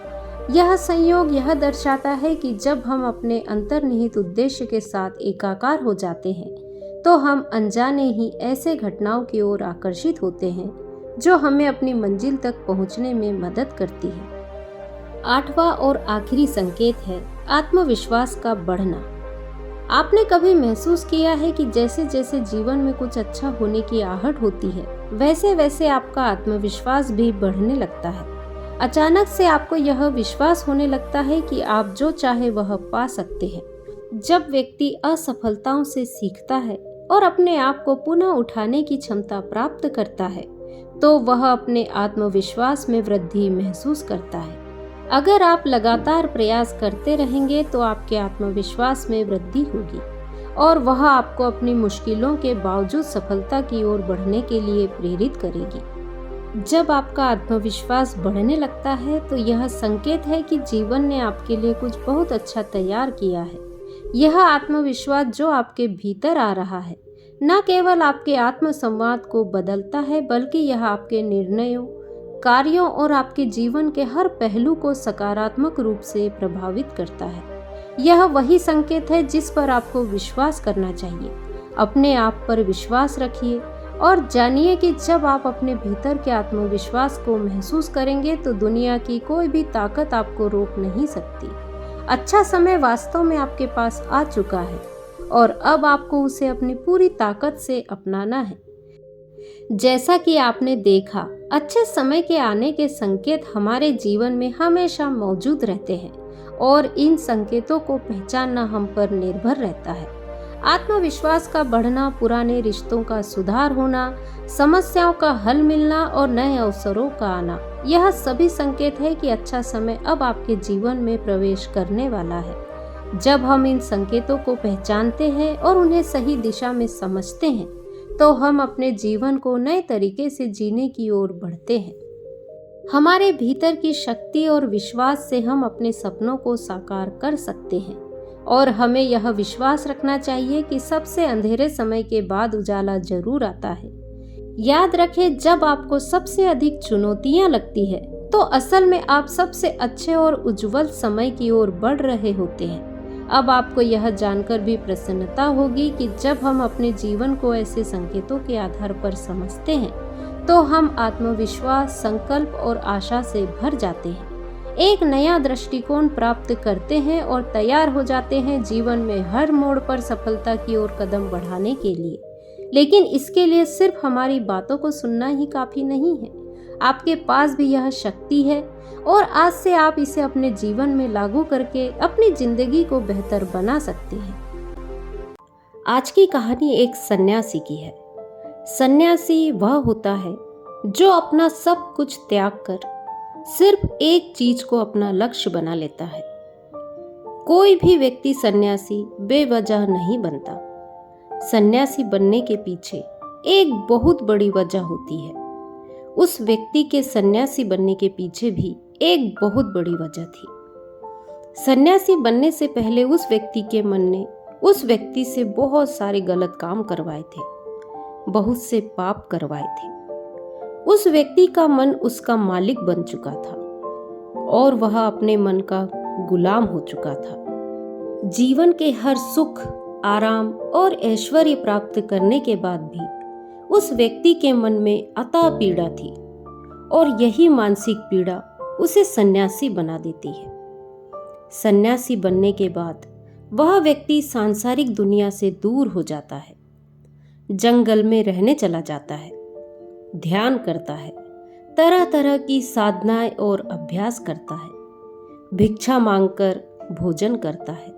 यह संयोग यह दर्शाता है कि जब हम अपने अंतर्निहित उद्देश्य के साथ एकाकार हो जाते हैं तो हम अनजाने ही ऐसे घटनाओं की ओर आकर्षित होते हैं जो हमें अपनी मंजिल तक पहुंचने में मदद करती है। आठवां और आखिरी संकेत है आत्मविश्वास का बढ़ना। आपने कभी महसूस किया है कि जैसे जैसे जीवन में कुछ अच्छा होने की आहट होती है, वैसे वैसे आपका आत्मविश्वास भी बढ़ने लगता है। अचानक से आपको यह विश्वास होने लगता है कि आप जो चाहे वह पा सकते हैं। जब व्यक्ति असफलताओं से सीखता है और अपने आप को पुनः उठाने की क्षमता प्राप्त करता है, तो वह अपने आत्मविश्वास में वृद्धि महसूस करता है। अगर आप लगातार प्रयास करते रहेंगे तो आपके आत्मविश्वास में वृद्धि होगी और वह आपको अपनी मुश्किलों के बावजूद सफलता की ओर बढ़ने के लिए प्रेरित करेगी। जब आपका आत्मविश्वास बढ़ने लगता है तो यह संकेत है कि जीवन ने आपके लिए कुछ बहुत अच्छा तैयार किया है। यह आत्मविश्वास जो आपके भीतर आ रहा है न केवल आपके आत्मसंवाद को बदलता है, बल्कि यह आपके निर्णयों, कार्यों और आपके जीवन के हर पहलू को सकारात्मक रूप से प्रभावित करता है। यह वही संकेत है जिस पर आपको विश्वास करना चाहिए। अपने आप पर विश्वास रखिए और जानिए कि जब आप अपने भीतर के आत्मविश्वास को महसूस करेंगे तो दुनिया की कोई भी ताकत आपको रोक नहीं सकती। अच्छा समय वास्तव में आपके पास आ चुका है और अब आपको उसे अपनी पूरी ताकत से अपनाना है। जैसा कि आपने देखा, अच्छे समय के आने के संकेत हमारे जीवन में हमेशा मौजूद रहते हैं और इन संकेतों को पहचानना हम पर निर्भर रहता है। आत्मविश्वास का बढ़ना, पुराने रिश्तों का सुधार होना, समस्याओं का हल मिलना और नए अवसरों का आना, यह सभी संकेत है कि अच्छा समय अब आपके जीवन में प्रवेश करने वाला है। जब हम इन संकेतों को पहचानते हैं और उन्हें सही दिशा में समझते हैं तो हम अपने जीवन को नए तरीके से जीने की ओर बढ़ते हैं। हमारे भीतर की शक्ति और विश्वास से हम अपने सपनों को साकार कर सकते हैं और हमें यह विश्वास रखना चाहिए कि सबसे अंधेरे समय के बाद उजाला जरूर आता है। याद रखें, जब आपको सबसे अधिक चुनौतियां लगती है तो असल में आप सबसे अच्छे और उज्जवल समय की ओर बढ़ रहे होते हैं। अब आपको यह जानकर भी प्रसन्नता होगी कि जब हम अपने जीवन को ऐसे संकेतों के आधार पर समझते हैं तो हम आत्मविश्वास, संकल्प और आशा से भर जाते हैं, एक नया दृष्टिकोण प्राप्त करते हैं और तैयार हो जाते हैं जीवन में हर मोड़ पर सफलता की ओर कदम बढ़ाने के लिए। लेकिन इसके लिए सिर्फ हमारी बातों को सुनना ही काफी नहीं है। आपके पास भी यह शक्ति है और आज से आप इसे अपने जीवन में लागू करके अपनी जिंदगी को बेहतर बना सकते हैं। आज की कहानी एक सन्यासी की है। सन्यासी वह होता है जो अपना सब कुछ त्याग कर सिर्फ एक चीज को अपना लक्ष्य बना लेता है। कोई भी व्यक्ति सन्यासी बेवजह नहीं बनता। सन्यासी बनने के पीछे एक बहुत बड़ी वजह होती है। उस व्यक्ति के सन्यासी बनने के पीछे भी एक बहुत बड़ी वजह थी। सन्यासी बनने से पहले उस व्यक्ति के मन ने उस व्यक्ति से बहुत सारे गलत काम करवाए थे, बहुत से पाप करवाए थे। उस व्यक्ति का मन उसका मालिक बन चुका था और वह अपने मन का गुलाम हो चुका था। जीवन के हर सुख, आराम और ऐश्वर्य प्राप्त करने के बाद भी उस व्यक्ति के मन में अथाह पीड़ा थी और यही मानसिक पीड़ा उसे सन्यासी बना देती है। सन्यासी बनने के बाद वह व्यक्ति सांसारिक दुनिया से दूर हो जाता है, जंगल में रहने चला जाता है, ध्यान करता है, तरह तरह की साधनाएं और अभ्यास करता है, भिक्षा मांगकर भोजन करता है,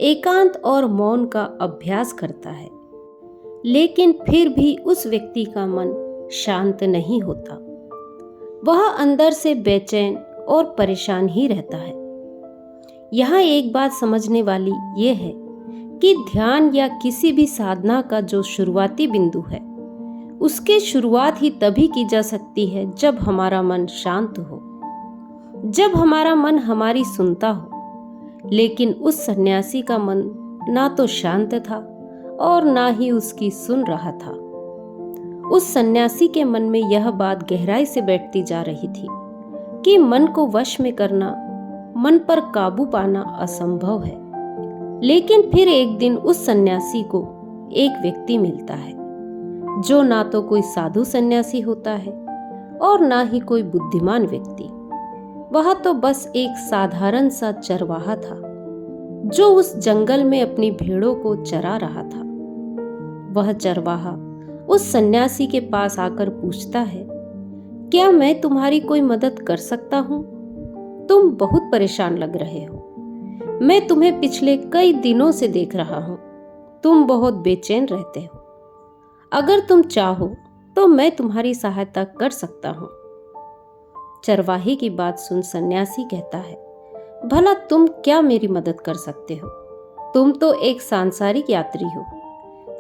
एकांत और मौन का अभ्यास करता है। लेकिन फिर भी उस व्यक्ति का मन शांत नहीं होता। वह अंदर से बेचैन और परेशान ही रहता है। यहाँ एक बात समझने वाली ये है कि ध्यान या किसी भी साधना का जो शुरुआती बिंदु है, उसकी शुरुआत ही तभी की जा सकती है जब हमारा मन शांत हो, जब हमारा मन हमारी सुनता हो। लेकिन उस सन्यासी का मन ना तो शांत था और ना ही उसकी सुन रहा था। उस सन्यासी के मन में यह बात गहराई से बैठती जा रही थी कि मन को वश में करना, मन पर काबू पाना असंभव है। लेकिन फिर एक दिन उस सन्यासी को एक व्यक्ति मिलता है जो ना तो कोई साधु सन्यासी होता है और ना ही कोई बुद्धिमान व्यक्ति। वह तो बस एक साधारण सा चरवाहा था जो उस जंगल में अपनी भेड़ों को चरा रहा था। वह चरवाहा उस सन्यासी के पास आकर पूछता है, क्या मैं तुम्हारी कोई मदद कर सकता हूँ? तुम बहुत परेशान लग रहे हो। मैं तुम्हें पिछले कई दिनों से देख रहा हूँ। तुम बहुत बेचैन रहते हो। अगर तुम चाहो तो मैं तुम्हारी सहायता कर सकता हूँ। चरवाहे की बात सुन सन्यासी कहता है, भला तुम क्या मेरी मदद कर सकते हो? तुम तो एक सांसारिक यात्री हो,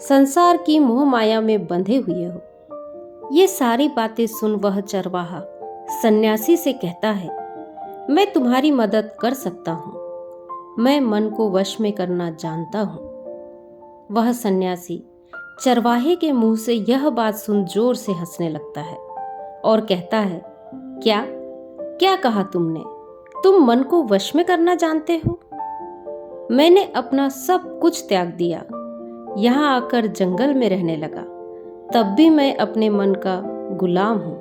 संसार की मोह माया में बंधे हुए हो। ये सारी बातें सुन वह चरवाहा सन्यासी से कहता है, मैं तुम्हारी मदद कर सकता हूँ, मैं मन को वश में करना जानता हूँ। वह सन्यासी चरवाहे के मुंह से यह बात सुन जोर से हंसने लगता है और कहता है, क्या क्या कहा तुमने? तुम मन को वश में करना जानते हो? मैंने अपना सब कुछ त्याग दिया, यहाँ आकर जंगल में रहने लगा, तब भी मैं अपने मन का गुलाम हूँ,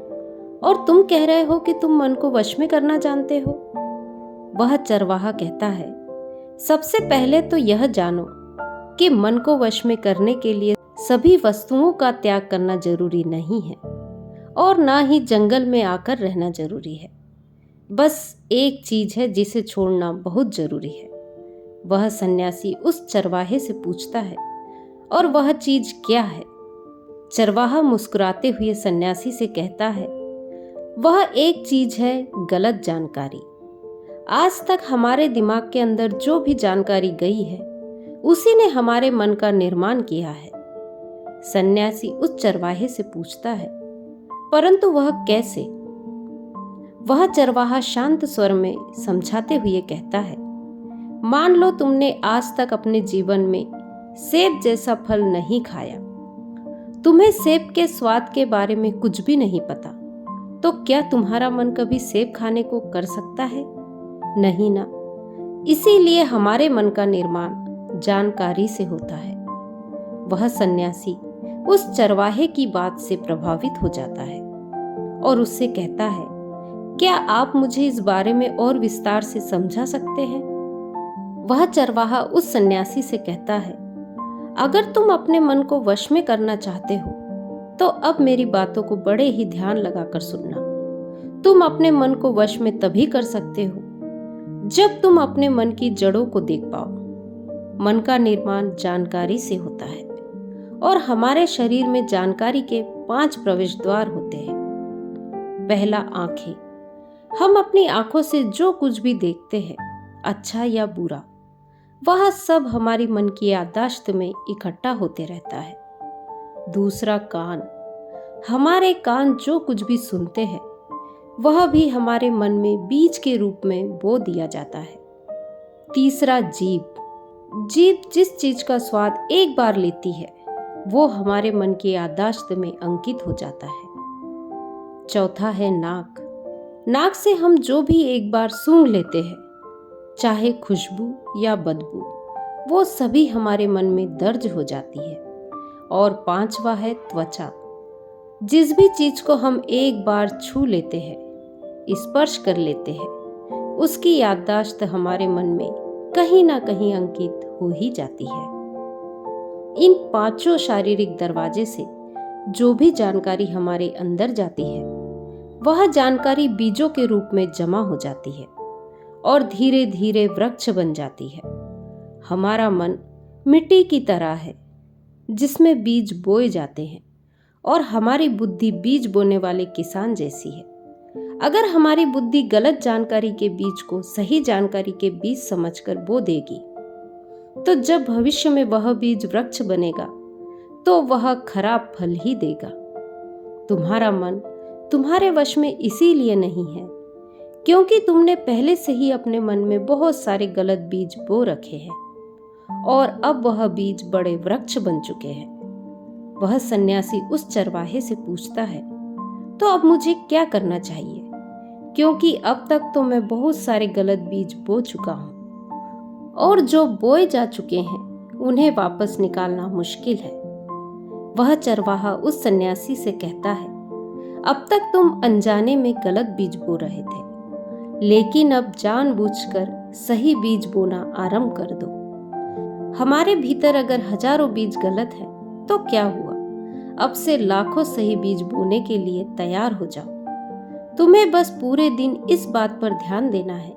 और तुम कह रहे हो कि तुम मन को वश में करना जानते हो। वह चरवाहा कहता है, सबसे पहले तो यह जानो कि मन को वश में करने के लिए सभी वस्तुओं का त्याग करना जरूरी नहीं है और ना ही जंगल में आकर रहना जरूरी है। बस एक चीज है जिसे छोड़ना बहुत जरूरी है। वह सन्यासी उस चरवाहे से पूछता है, और वह चीज क्या है? चरवाहा मुस्कुराते हुए सन्यासी से कहता है, वह एक चीज है गलत जानकारी। आज तक हमारे दिमाग के अंदर जो भी जानकारी गई है उसी ने हमारे मन का निर्माण किया है। सन्यासी उस चरवाहे से पूछता है, परंतु वह कैसे? वह चरवाहा शांत स्वर में समझाते हुए कहता है, मान लो तुमने आज तक अपने जीवन में सेब जैसा फल नहीं खाया, तुम्हें सेब के स्वाद के बारे में कुछ भी नहीं पता, तो क्या तुम्हारा मन कभी सेब खाने को कर सकता है? नहीं ना। इसीलिए हमारे मन का निर्माण जानकारी से होता है। वह सन्यासी उस चरवाहे की बात से प्रभावित हो जाता है और उससे कहता है, क्या आप मुझे इस बारे में और विस्तार से समझा सकते हैं? वह चरवाहा उस सन्यासी से कहता है, अगर तुम अपने मन को वश में करना चाहते हो तो अब मेरी बातों को बड़े ही ध्यान लगाकर सुनना। तुम अपने मन को वश में तभी कर सकते हो जब तुम अपने मन की जड़ों को देख पाओ। मन का निर्माण जानकारी से होता है और हमारे शरीर में जानकारी के 5 प्रवेश द्वार होते हैं। पहला, आंखें। हम अपनी आंखों से जो कुछ भी देखते हैं, अच्छा या बुरा, वह सब हमारी मन की याददाश्त में इकट्ठा होते रहता है। दूसरा, कान। हमारे कान जो कुछ भी सुनते हैं वह भी हमारे मन में बीज के रूप में बो दिया जाता है। तीसरा, जीभ। जीभ जिस चीज का स्वाद एक बार लेती है वो हमारे मन की याददाश्त में अंकित हो जाता है। चौथा है नाक। नाक से हम जो भी एक बार सूंघ लेते हैं, चाहे खुशबू या बदबू, वो सभी हमारे मन में दर्ज हो जाती है। और 5वां है त्वचा। जिस भी चीज को हम एक बार छू लेते हैं, स्पर्श कर लेते हैं, उसकी याददाश्त हमारे मन में कहीं ना कहीं अंकित हो ही जाती है। इन 5 शारीरिक दरवाजे से जो भी जानकारी हमारे अंदर जाती है वह जानकारी बीजों के रूप में जमा हो जाती है और धीरे धीरे वृक्ष बन जाती है। हमारा मन मिट्टी की तरह है जिसमें बीज बोए जाते हैं और हमारी बुद्धि बीज बोने वाले किसान जैसी है। अगर हमारी बुद्धि गलत जानकारी के बीज को सही जानकारी के बीज समझकर बो देगी तो जब भविष्य में वह बीज वृक्ष बनेगा तो वह खराब फल ही देगा। तुम्हारा मन तुम्हारे वश में इसीलिए नहीं है क्योंकि तुमने पहले से ही अपने मन में बहुत सारे गलत बीज बो रखे हैं और अब वह बीज बड़े वृक्ष बन चुके हैं। वह सन्यासी उस चरवाहे से पूछता है, तो अब मुझे क्या करना चाहिए? क्योंकि अब तक तो मैं बहुत सारे गलत बीज बो चुका हूँ और जो बोए जा चुके हैं उन्हें वापस निकालना मुश्किल है। वह चरवाहा उस सन्यासी से कहता है, अब तक तुम अनजाने में गलत बीज बो रहे थे, लेकिन अब जानबूझकर सही बीज बोना आरंभ कर दो। हमारे भीतर अगर हजारों बीज गलत है तो क्या हुआ? अब से लाखों सही बीज बोने के लिए तैयार हो जाओ। तुम्हें बस पूरे दिन इस बात पर ध्यान देना है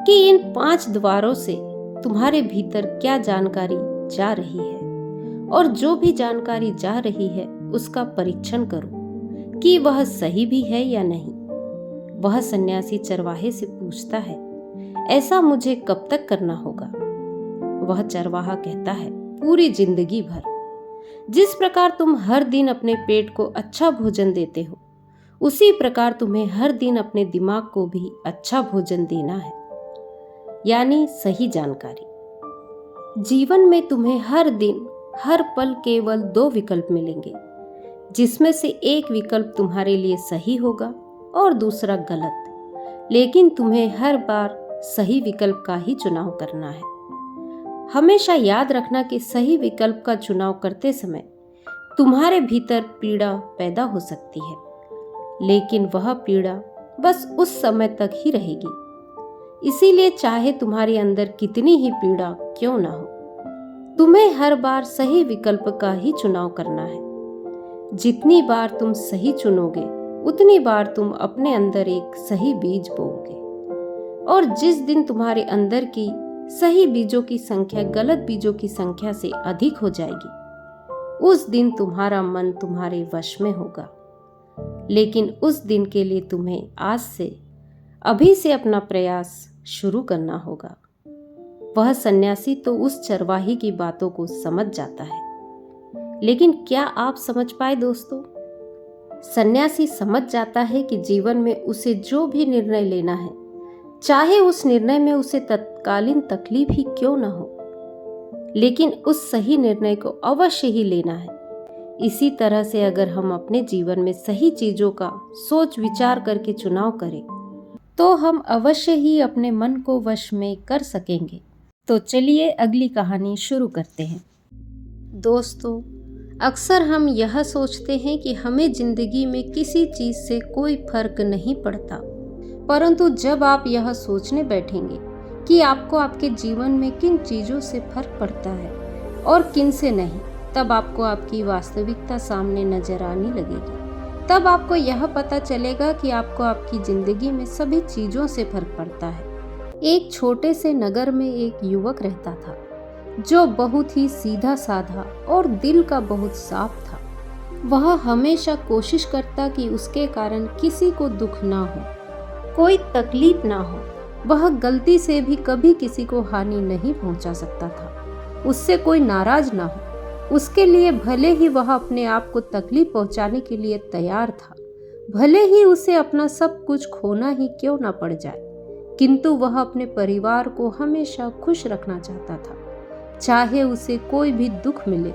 कि इन 5 द्वारों से तुम्हारे भीतर क्या जानकारी जा रही है और जो भी जानकारी जा रही है उसका परीक्षण करो कि वह सही भी है या नहीं। वह सन्यासी चरवाहे से पूछता है, ऐसा मुझे कब तक करना होगा? वह चरवाहा कहता है, पूरी जिंदगी भर। जिस प्रकार तुम हर दिन अपने पेट को अच्छा भोजन देते हो, उसी प्रकार तुम्हें हर दिन अपने दिमाग को भी अच्छा भोजन देना है, यानी सही जानकारी। जीवन में तुम्हें हर दिन हर पल केवल 2 विकल्प मिलेंगे, जिसमें से एक विकल्प तुम्हारे लिए सही होगा और दूसरा गलत, लेकिन तुम्हें हर बार सही विकल्प का ही चुनाव करना है। हमेशा याद रखना कि सही विकल्प का चुनाव करते समय तुम्हारे भीतर पीड़ा पैदा हो सकती है, लेकिन वह पीड़ा बस उस समय तक ही रहेगी। इसीलिए चाहे तुम्हारे अंदर कितनी ही पीड़ा क्यों ना हो, तुम्हें हर बार सही विकल्प का ही चुनाव करना है। जितनी बार तुम सही चुनोगे, उतनी बार तुम अपने अंदर एक सही बीज बोओगे, और जिस दिन तुम्हारे अंदर की सही बीजों की संख्या गलत बीजों की संख्या से अधिक हो जाएगी, उस दिन तुम्हारा मन तुम्हारे वश में होगा। लेकिन उस दिन के लिए तुम्हें आज से, अभी से अपना प्रयास शुरू करना होगा। वह सन्यासी तो उस चरवाही की बातों को समझ जाता है, लेकिन क्या आप समझ पाए दोस्तों? सन्यासी समझ जाता है कि जीवन में उसे जो भी निर्णय लेना है, चाहे उस निर्णय में उसे तत्कालीन तकलीफ ही क्यों ना हो, लेकिन उस सही निर्णय को अवश्य ही लेना है। इसी तरह से अगर हम अपने जीवन में सही चीजों का सोच विचार करके चुनाव करें, तो हम अवश्य ही अपने मन को वश में कर सकेंगे। तो चलिए अगली कहानी शुरू करते हैं। दोस्तों, अक्सर हम यह सोचते हैं कि हमें जिंदगी में किसी चीज से कोई फर्क नहीं पड़ता, परंतु जब आप यह सोचने बैठेंगे कि आपको आपके जीवन में किन चीज़ों से फर्क पड़ता है और किन से नहीं, तब आपको आपकी वास्तविकता सामने नजर आने लगेगी। तब आपको यह पता चलेगा कि आपको आपकी जिंदगी में सभी चीज़ों से फर्क पड़ता है। एक छोटे से नगर में एक युवक रहता था, जो बहुत ही सीधा साधा और दिल का बहुत साफ था। वह हमेशा कोशिश करता कि उसके कारण किसी को दुख ना हो, कोई तकलीफ ना हो। वह गलती से भी कभी किसी को हानि नहीं पहुंचा सकता था। उससे कोई नाराज ना हो, उसके लिए भले ही वह अपने आप को तकलीफ पहुंचाने के लिए तैयार था, भले ही उसे अपना सब कुछ खोना ही क्यों ना पड़ जाए, किंतु वह अपने परिवार को हमेशा खुश रखना चाहता था। चाहे उसे कोई भी दुख मिले,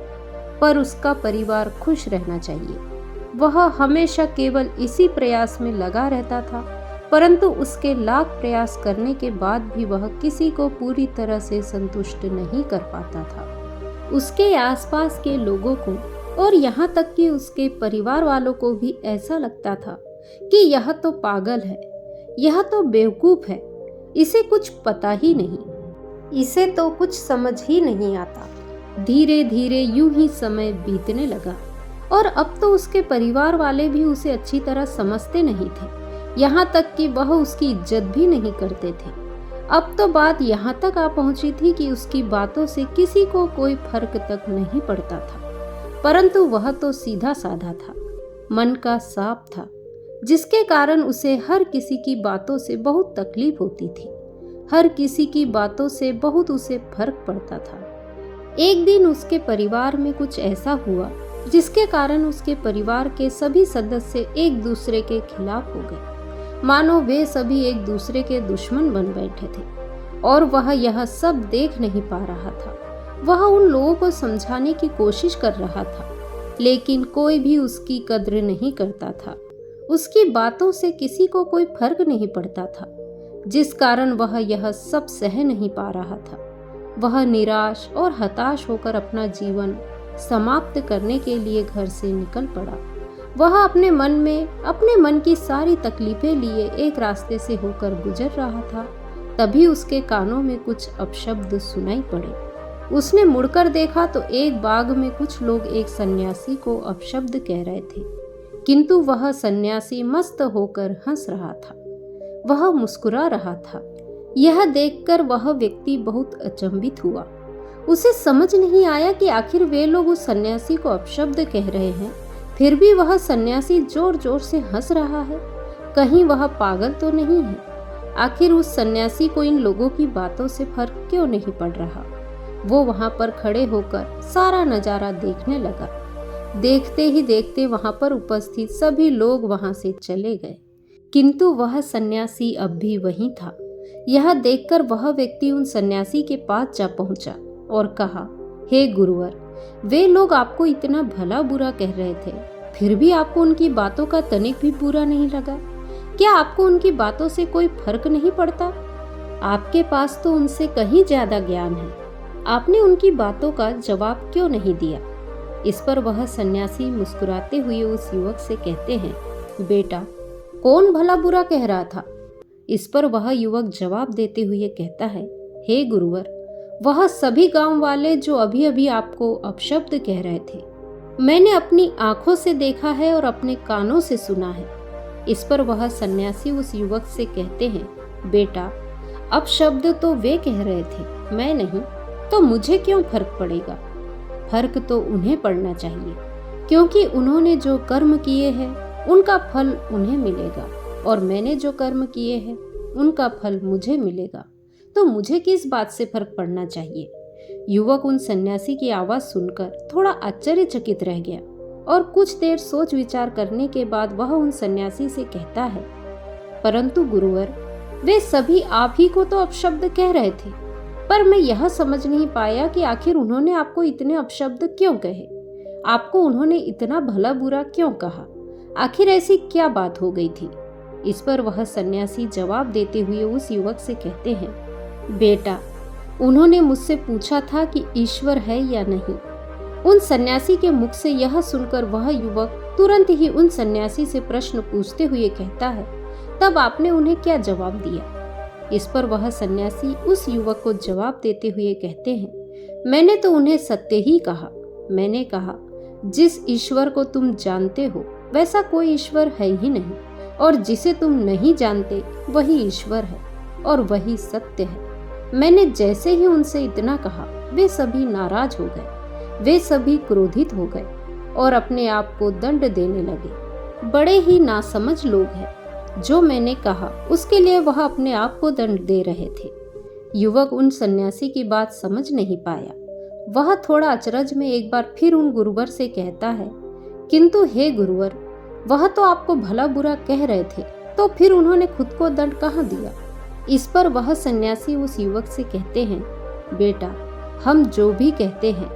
पर उसका परिवार खुश रहना चाहिए। वह हमेशा केवल इसी प्रयास में लगा रहता था, परंतु उसके लाख प्रयास करने के बाद भी वह किसी को पूरी तरह से संतुष्ट नहीं कर पाता था। उसके आसपास के लोगों को और यहाँ तक कि उसके परिवार वालों को भी ऐसा लगता था कि यह तो पागल है, यह तो बेवकूफ है, इसे कुछ पता ही नहीं, इसे तो कुछ समझ ही नहीं आता। धीरे धीरे यूं ही समय बीतने लगा, और अब तो उसके परिवार वाले भी उसे अच्छी तरह समझते नहीं थे, यहाँ तक कि वह उसकी इज्जत भी नहीं करते थे। अब तो बात यहाँ तक आ पहुँची थी कि उसकी बातों से किसी को कोई फर्क तक नहीं पड़ता था, परंतु वह तो सीधा साधा था, मन का साफ था, जिसके कारण उसे हर किसी की बातों से बहुत तकलीफ होती थी, हर किसी की बातों से बहुत उसे फर्क पड़ता था। एक दिन उसके परिवार में कुछ ऐसा हुआ जिसके कारण उसके परिवार के सभी सदस्य एक दूसरे के खिलाफ हो गए, मानो वे सभी एक दूसरे के दुश्मन बन बैठे थे, और वह यह सब देख नहीं पा रहा था। वह उन लोगों को समझाने की कोशिश कर रहा था, लेकिन कोई भी उसकी कद्र नहीं करता था। उसकी बातों से किसी को कोई फर्क नहीं पड़ता था, जिस कारण वह यह सब सह नहीं पा रहा था। वह निराश और हताश होकर अपना जीवन समाप्त करने के लिए घर से निकल पड़ा। वह अपने मन की सारी तकलीफें लिए एक रास्ते से होकर गुजर रहा था। तभी उसके कानों में कुछ अपशब्द सुनाई पड़े। उसने मुड़कर देखा तो एक बाग में कुछ लोग एक सन्यासी को अपशब्द कह रहे थे, किंतु वह सन्यासी मस्त होकर हंस रहा था, वह मुस्कुरा रहा था। यह देखकर वह व्यक्ति बहुत अचंभित हुआ। उसे समझ नहीं आया कि आखिर वे लोग उस सन्यासी को अपशब्द कह रहे हैं, फिर भी वह सन्यासी जोर जोर से हंस रहा है। कहीं वह पागल तो नहीं है? आखिर उस सन्यासी को इन लोगों की बातों से फर्क क्यों नहीं पड़ रहा? वो वहां पर खड़े होकर सारा नजारा देखने लगा। देखते ही देखते वहां पर उपस्थित सभी लोग वहां से चले गए, किंतु वह सन्यासी अब भी वहीं था। यह देखकर वह व्यक्ति उन सन्यासी के पास जा पहुंचा और कहा, हे गुरुवर, वे लोग आपको इतना भला बुरा कह रहे थे, फिर भी आपको उनकी बातों का तनिक भी बुरा नहीं लगा? क्या आपको उनकी बातों से कोई फर्क नहीं पड़ता? आपके पास तो उनसे कहीं ज्यादा ज्ञान है, आपने उनकी बातों का जवाब क्यों नहीं दिया? इस पर वह सन्यासी मुस्कुराते हुए उस युवक से कहते हैं, बेटा, कौन भला बुरा कह रहा था? इस पर वह युवक जवाब देते हुए कहता है, हे गुरुवर, वह सभी गांव वाले जो अभी अभी आपको अपशब्द कह रहे थे, मैंने अपनी आंखों से देखा है और अपने कानों से सुना है। इस पर वह सन्यासी उस युवक से कहते हैं, बेटा, अपशब्द तो वे कह रहे थे, मैं नहीं, तो मुझे क्यों फर्क पड़ेगा? फर्क तो उन्हें पड़ना चाहिए, क्योंकि उन्होंने जो कर्म किए हैं उनका फल उन्हें मिलेगा, और मैंने जो कर्म किए हैं उनका फल मुझे मिलेगा, तो मुझे किस बात से फर्क पड़ना चाहिए? युवक उन सन्यासी की आवाज सुनकर थोड़ा आश्चर्यचकित रह गया और कुछ देर सोच विचार करने के बाद वह उन सन्यासी से कहता है, परंतु गुरुवर, वे सभी आप ही को तो अपशब्द कह रहे थे, पर मैं यह समझ नहीं पाया कि आखिर उन्होंने आपको इतने अपशब्द क्यों कहे? आपको उन्होंने इतना भला बुरा क्यों कहा? आखिर ऐसी क्या बात हो गई थी? इस पर वह सन्यासी जवाब देते हुए उस युवक से कहते हैं, बेटा, उन्होंने मुझसे पूछा था कि ईश्वर है या नहीं। उन सन्यासी के मुख से यह सुनकर वह युवक तुरंत ही उन सन्यासी से प्रश्न पूछते हुए कहता है, तब आपने उन्हें क्या जवाब दिया? इस पर वह सन्यासी उस युवक को जवाब देते हुए कहते हैं, मैंने तो उन्हें सत्य ही कहा। मैंने कहा, जिस ईश्वर को तुम जानते हो वैसा कोई ईश्वर है ही नहीं, और जिसे तुम नहीं जानते वही ईश्वर है और वही सत्य है। मैंने जैसे ही उनसे इतना कहा, वे सभी नाराज हो गए, वे सभी क्रोधित हो गए और अपने आप को दंड देने लगे। बड़े ही नासमझ लोग हैं, जो मैंने कहा उसके लिए वह अपने आप को दंड दे रहे थे। युवक उन सन्यासी की बात समझ नहीं पाया। वह थोड़ा अचरज में एक बार फिर उन गुरुवर से कहता है, किंतु हे गुरुवर, वह तो आपको भला बुरा कह रहे थे, तो फिर उन्होंने खुद को दंड कहाँ दिया? इस पर वह सन्यासी उस युवक से कहते हैं, बेटा, हम जो भी कहते हैं,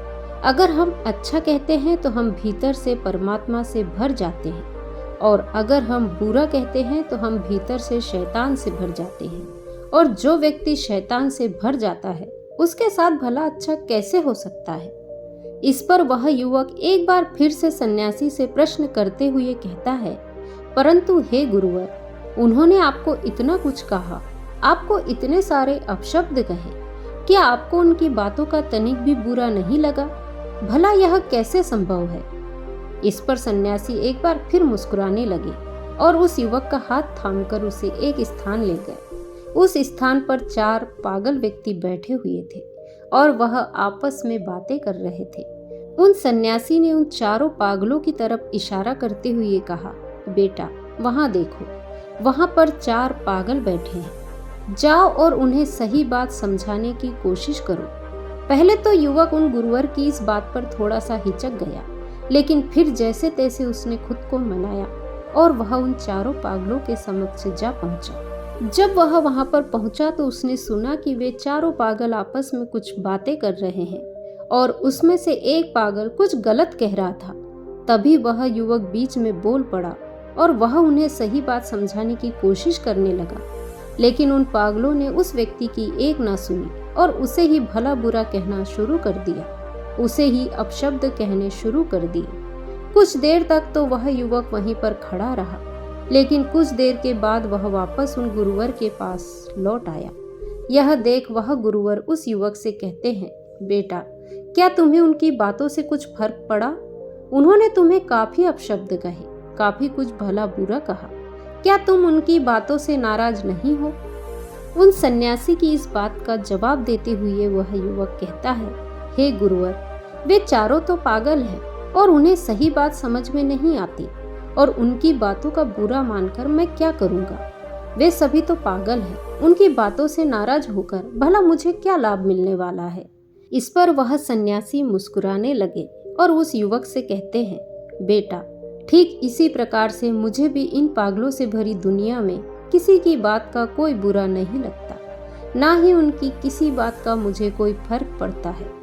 अगर हम अच्छा कहते हैं तो हम भीतर से परमात्मा से भर जाते हैं, और अगर हम बुरा कहते हैं तो हम भीतर से शैतान से भर जाते हैं। और जो व्यक्ति शैतान से भर जाता है उसके साथ भला अच्छा कैसे हो सकता है? इस पर वह युवक एक बार फिर से सन्यासी से प्रश्न करते हुए कहता है, परंतु हे गुरुवर, उन्होंने आपको इतना कुछ कहा, आपको इतने सारे अपशब्द कहे, क्या आपको उनकी बातों का तनिक भी बुरा नहीं लगा? भला यह कैसे संभव है? इस पर सन्यासी एक बार फिर मुस्कुराने लगे और उस युवक का हाथ थामकर उसे एक स्थान ले गए। उस स्थान पर 4 पागल व्यक्ति बैठे हुए थे और वह आपस में बातें कर रहे थे। उन सन्यासी ने उन चारों पागलों की तरफ इशारा करते हुए कहा, बेटा, वहां देखो, वहां पर 4 पागल बैठे हैं, जाओ और उन्हें सही बात समझाने की कोशिश करो। पहले तो युवक उन गुरुवर की इस बात पर थोड़ा सा हिचक गया, लेकिन फिर जैसे तैसे उसने खुद को मनाया और वह उन चारों पागलों के समक्ष जा पहुंचा। जब वह वहां पर पहुंचा तो उसने सुना कि वे चारों पागल आपस में कुछ बातें कर रहे हैं और उसमें से एक पागल कुछ गलत कह रहा था। तभी वह युवक बीच में बोल पड़ा और वह उन्हें सही बात समझाने की कोशिश करने लगा, लेकिन उन पागलों ने उस व्यक्ति की एक ना सुनी और उसे ही भला बुरा कहना शुरू कर दिया, उसे ही अपशब्द कहने शुरू कर दिए। कुछ देर तक तो वह युवक वहीं पर खड़ा रहा, लेकिन कुछ देर के बाद वह वापस उन गुरुवर के पास लौट आया। यह देख वह गुरुवर उस युवक से कहते हैं, बेटा, क्या तुम्हें उनकी बातों से कुछ फर्क पड़ा? उन्होंने तुम्हें काफी अपशब्द कहे, काफी कुछ भला बुरा कहा, क्या तुम उनकी बातों से नाराज नहीं हो? उन सन्यासी की इस बात का जवाब देते हुए वह युवक कहता है, हे गुरुवर, वे चारों तो पागल हैं और उन्हें सही बात समझ में नहीं आती, और उनकी बातों का बुरा मानकर मैं क्या करूंगा? वे सभी तो पागल हैं, उनकी बातों से नाराज होकर भला मुझे क्या लाभ मिलने वाला है? इस पर वह सन्यासी मुस्कुराने लगे और उस युवक से कहते हैं, बेटा, ठीक इसी प्रकार से मुझे भी इन पागलों से भरी दुनिया में किसी की बात का कोई बुरा नहीं लगता, ना ही उनकी किसी बात का मुझे कोई फर्क पड़ता है।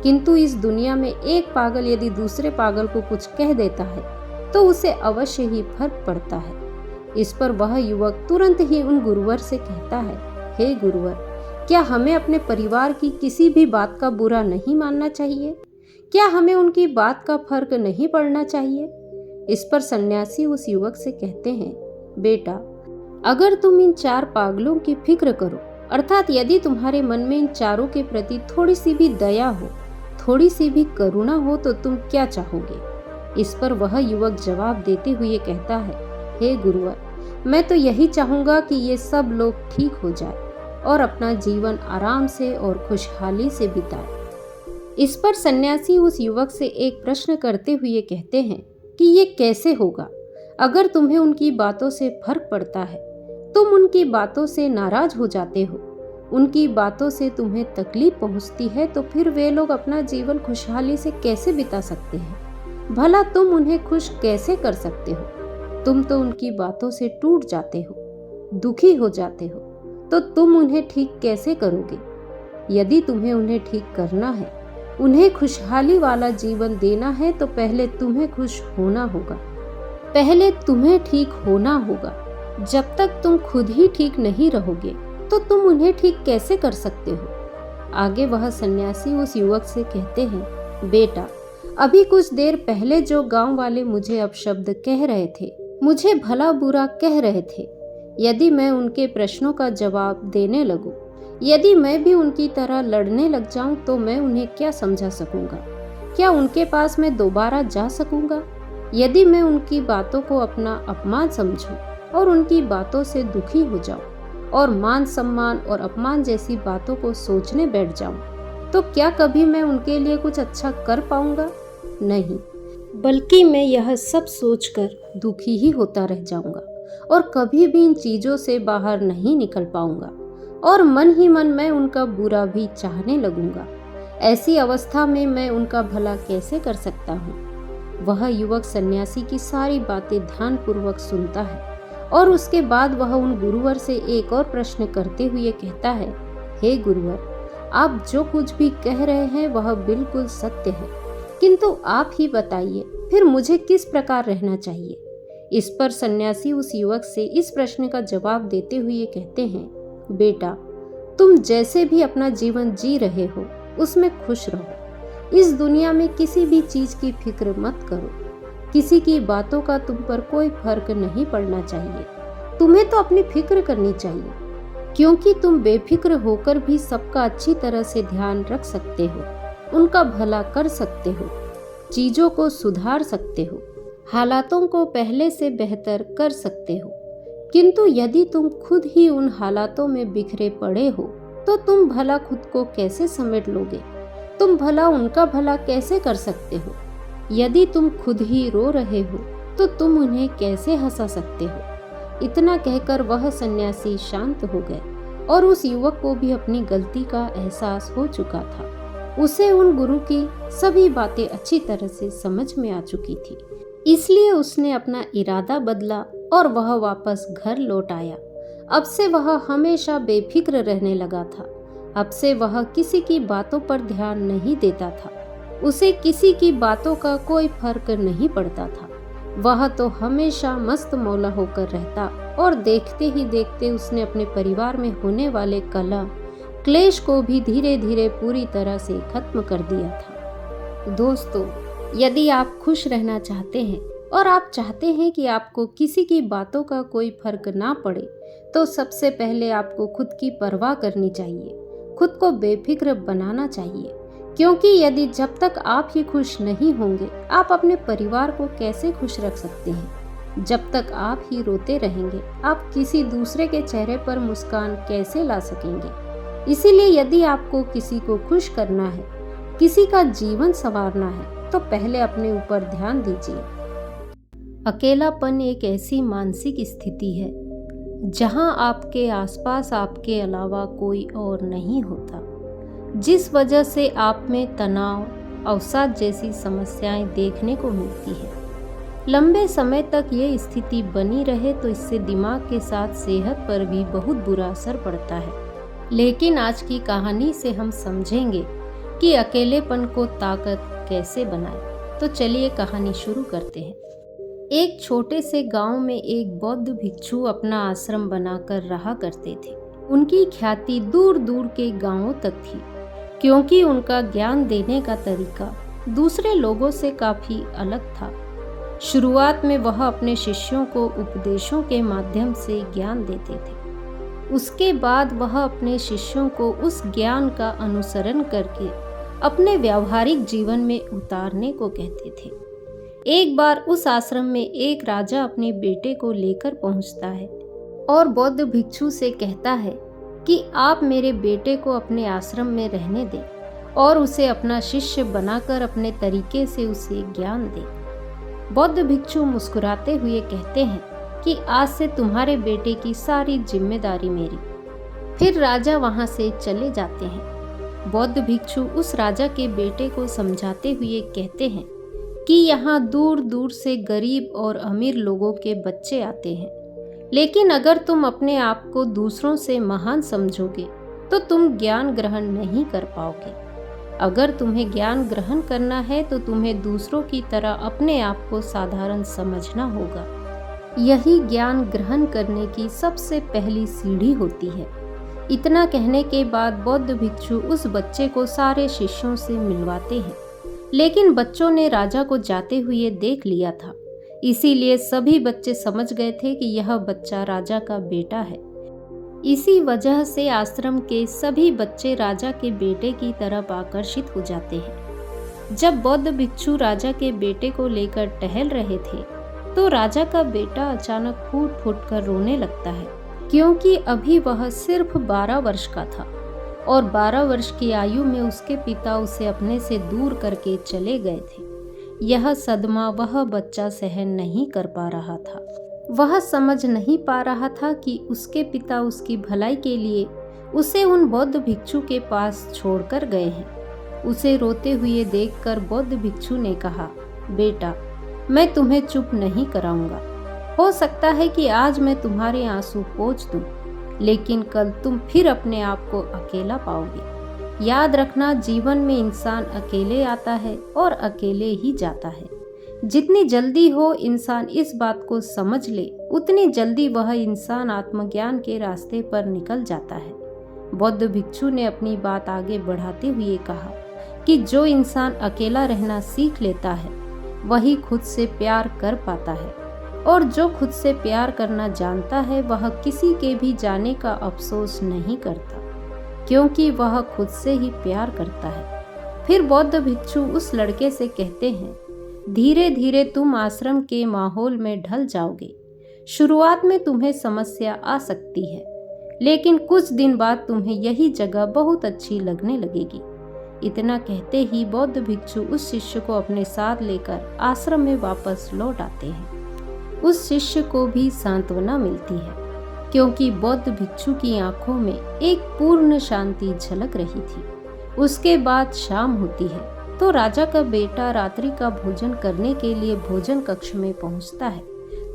किंतु इस दुनिया में एक पागल यदि दूसरे पागल को कुछ कह देता है तो उसे अवश्य ही फर्क पड़ता है। इस पर वह युवक तुरंत ही उन गुरुवर से कहता है, हे गुरुवर, क्या हमें अपने परिवार की किसी भी बात का बुरा नहीं मानना चाहिए? क्या हमें उनकी बात का फर्क नहीं पड़ना चाहिए? इस पर सन्यासी उस युवक से कहते हैं, बेटा, अगर तुम इन 4 पागलों की फिक्र करो, अर्थात यदि तुम्हारे मन में इन चारों के प्रति थोड़ी सी भी दया हो, थोड़ी सी भी करुणा हो, तो तुम क्या चाहोगे? इस पर वह युवक जवाब देते हुए कहता है, हे गुरुवर, मैं तो यही चाहूंगा कि ये सब लोग ठीक हो जाए और अपना जीवन आराम से और खुशहाली से बिताए। इस पर सन्यासी उस युवक से एक प्रश्न करते हुए कहते हैं कि ये कैसे होगा? अगर तुम्हें उनकी बातों से फर्क पड़ता है, तुम उनकी बातों से नाराज हो जाते हो, उनकी बातों से तुम्हें तकलीफ पहुंचती है, तो फिर वे लोग अपना जीवन खुशहाली से कैसे बिता सकते हैं? भला तुम उन्हें खुश कैसे कर सकते हो? तुम तो उनकी बातों से टूट जाते हो, दुखी हो जाते हो, तो तुम उन्हें ठीक कैसे करोगे? यदि तुम्हें उन्हें ठीक करना है, उन्हें खुशहाली वाला जीवन देना है, तो पहले तुम्हें खुश होना होगा, पहले तुम्हें ठीक होना होगा। जब तक तुम खुद ही ठीक नहीं रहोगे तो तुम उन्हें ठीक कैसे कर सकते हो? आगे वह सन्यासी उस युवक से कहते हैं, बेटा, अभी कुछ देर पहले जो गांव वाले मुझे अपशब्द कह रहे थे, मुझे भला बुरा कह रहे थे, यदि मैं उनके प्रश्नों का जवाब देने लगूं, यदि मैं भी उनकी तरह लड़ने लग जाऊं, तो मैं उन्हें क्या समझा सकूंगा? क्या उनके पास मैं दोबारा जा सकूंगा? यदि मैं उनकी बातों को अपना अपमान समझूं और उनकी बातों से दुखी हो जाऊं और मान सम्मान और अपमान जैसी बातों को सोचने बैठ जाऊं, तो क्या कभी मैं उनके लिए कुछ अच्छा कर पाऊंगा? नहीं, बल्कि मैं यह सब सोचकर दुखी ही होता रह जाऊंगा और कभी भी इन चीजों से बाहर नहीं निकल पाऊंगा और मन ही मन मैं उनका बुरा भी चाहने लगूंगा। ऐसी अवस्था में मैं उनका भला कैसे कर सकता हूँ? वह युवक सन्यासी की सारी बातें ध्यानपूर्वक सुनता है और उसके बाद वह उन गुरुवर से एक और प्रश्न करते हुए कहता है, हे गुरुवर, आप जो कुछ भी कह रहे हैं वह बिल्कुल सत्य है, किंतु आप ही बताइए, फिर मुझे किस प्रकार रहना चाहिए? इस पर सन्यासी उस युवक से इस प्रश्न का जवाब देते हुए कहते हैं, बेटा, तुम जैसे भी अपना जीवन जी रहे हो उसमें खुश रहो। इस दुनिया में किसी भी चीज की फिक्र मत करो। किसी की बातों का तुम पर कोई फर्क नहीं पड़ना चाहिए। तुम्हें तो अपनी फिक्र करनी चाहिए, क्योंकि तुम बेफिक्र होकर भी सबका अच्छी तरह से ध्यान रख सकते हो, उनका भला कर सकते हो, चीजों को सुधार सकते हो, हालातों को पहले से बेहतर कर सकते हो। किंतु यदि तुम खुद ही उन हालातों में बिखरे पड़े हो, तो तुम भला खुद को कैसे समेट लोगे? तुम भला उनका भला कैसे कर सकते हो? यदि तुम खुद ही रो रहे हो तो तुम उन्हें कैसे हंसा सकते हो? इतना कहकर वह सन्यासी शांत हो गए और उस युवक को भी अपनी गलती का एहसास हो चुका था। उसे उन गुरु की सभी बातें अच्छी तरह से समझ में आ चुकी थी, इसलिए उसने अपना इरादा बदला और वह वापस घर लौट आया। अब से वह हमेशा बेफिक्र रहने लगा था। अब से वह किसी की बातों पर ध्यान नहीं देता था। उसे किसी की बातों का कोई फर्क नहीं पड़ता था। वह तो हमेशा मस्त मौला होकर रहता और देखते ही देखते उसने अपने परिवार में होने वाले कलह क्लेश को भी धीरे धीरे पूरी तरह से खत्म कर दिया था। दोस्तों, यदि आप खुश रहना चाहते हैं और आप चाहते हैं कि आपको किसी की बातों का कोई फर्क ना पड़े, तो सबसे पहले आपको खुद की परवाह करनी चाहिए, खुद को बेफिक्र बनाना चाहिए। क्योंकि यदि जब तक आप ही खुश नहीं होंगे, आप अपने परिवार को कैसे खुश रख सकते हैं? जब तक आप ही रोते रहेंगे, आप किसी दूसरे के चेहरे पर मुस्कान कैसे ला सकेंगे? इसीलिए यदि आपको किसी को खुश करना है, किसी का जीवन संवारना है, तो पहले अपने ऊपर ध्यान दीजिए। अकेलापन एक ऐसी मानसिक स्थिति है जहां आपके आसपास आपके अलावा कोई और नहीं होता, जिस वजह से आप में तनाव, अवसाद जैसी समस्याएं देखने को मिलती है। लंबे समय तक ये स्थिति बनी रहे तो इससे दिमाग के साथ सेहत पर भी बहुत बुरा असर पड़ता है। लेकिन आज की कहानी से हम समझेंगे कि अकेलेपन को ताकत कैसे बनाए। तो चलिए कहानी शुरू करते हैं। एक छोटे से गांव में एक बौद्ध भिक्षु अपना आश्रम बनाकर रहा करते थे। उनकी ख्याति दूर दूर के गांवों तक थी, क्योंकि उनका ज्ञान देने का तरीका दूसरे लोगों से काफी अलग था। शुरुआत में वह अपने शिष्यों को उपदेशों के माध्यम से ज्ञान देते थे। उसके बाद वह अपने शिष्यों को उस ज्ञान का अनुसरण करके अपने व्यावहारिक जीवन में उतारने को कहते थे। एक बार उस आश्रम में एक राजा अपने बेटे को लेकर पहुंचता है और बौद्ध भिक्षु से कहता है कि आप मेरे बेटे को अपने आश्रम में रहने दें और उसे अपना शिष्य बनाकर अपने तरीके से उसे ज्ञान दें। बौद्ध भिक्षु मुस्कुराते हुए कहते हैं कि आज से तुम्हारे बेटे की सारी जिम्मेदारी मेरी। फिर राजा वहां से चले जाते हैं। बौद्ध भिक्षु उस राजा के बेटे को समझाते हुए कहते हैं कि यहाँ दूर दूर से गरीब और अमीर लोगों के बच्चे आते हैं, लेकिन अगर तुम अपने आप को दूसरों से महान समझोगे तो तुम ज्ञान ग्रहण नहीं कर पाओगे। अगर तुम्हें ज्ञान ग्रहण करना है तो तुम्हें दूसरों की तरह अपने आप को साधारण समझना होगा। यही ज्ञान ग्रहण करने की सबसे पहली सीढ़ी होती है। इतना कहने के बाद बौद्ध भिक्षु उस बच्चे को सारे शिष्यों से मिलवाते हैं, लेकिन बच्चों ने राजा को जाते हुए देख लिया था, इसीलिए सभी बच्चे समझ गए थे कि यह बच्चा राजा का बेटा है। इसी वजह से आश्रम के सभी बच्चे राजा के बेटे की तरफ आकर्षित हो जाते हैं। जब बौद्ध भिक्षु राजा के बेटे को लेकर टहल रहे थे तो राजा का बेटा अचानक फूट फूट कर रोने लगता है, क्योंकि अभी वह सिर्फ 12 वर्ष का था और 12 वर्ष की आयु में उसके पिता उसे अपने से दूर करके चले गए थे। यह सदमा वह बच्चा सहन नहीं कर पा रहा था। वह समझ नहीं पा रहा था कि उसके पिता उसकी भलाई के लिए उसे उन बौद्ध भिक्षु के पास छोड़कर गए हैं। उसे रोते हुए देखकर बौद्ध भिक्षु ने कहा, बेटा, मैं तुम्हें चुप नहीं कराऊंगा। हो सकता है कि आज मैं तुम्हारे आंसू पोंछ दूं, लेकिन कल तुम फिर अपने आप को अकेला पाओगे। याद रखना, जीवन में इंसान अकेले आता है और अकेले ही जाता है। जितनी जल्दी हो इंसान इस बात को समझ ले, उतनी जल्दी वह इंसान आत्मज्ञान के रास्ते पर निकल जाता है। बौद्ध भिक्षु ने अपनी बात आगे बढ़ाते हुए कहा कि जो इंसान अकेला रहना सीख लेता है वही खुद से प्यार कर पाता है, और जो खुद से प्यार करना जानता है वह किसी के भी जाने का अफसोस नहीं करता, क्योंकि वह खुद से ही प्यार करता है। फिर बौद्ध भिक्षु उस लड़के से कहते हैं, धीरे धीरे तुम आश्रम के माहौल में ढल जाओगे। शुरुआत में तुम्हें समस्या आ सकती है, लेकिन कुछ दिन बाद तुम्हें यही जगह बहुत अच्छी लगने लगेगी। इतना कहते ही बौद्ध भिक्षु उस शिष्य को अपने साथ लेकर आश्रम में वापस लौट आते हैं। उस शिष्य को भी सांत्वना मिलती है, क्योंकि बौद्ध भिक्षु की आंखों में एक पूर्ण शांति झलक रही थी। उसके बाद शाम होती है तो राजा का बेटा रात्रि का भोजन करने के लिए भोजन कक्ष में पहुंचता है,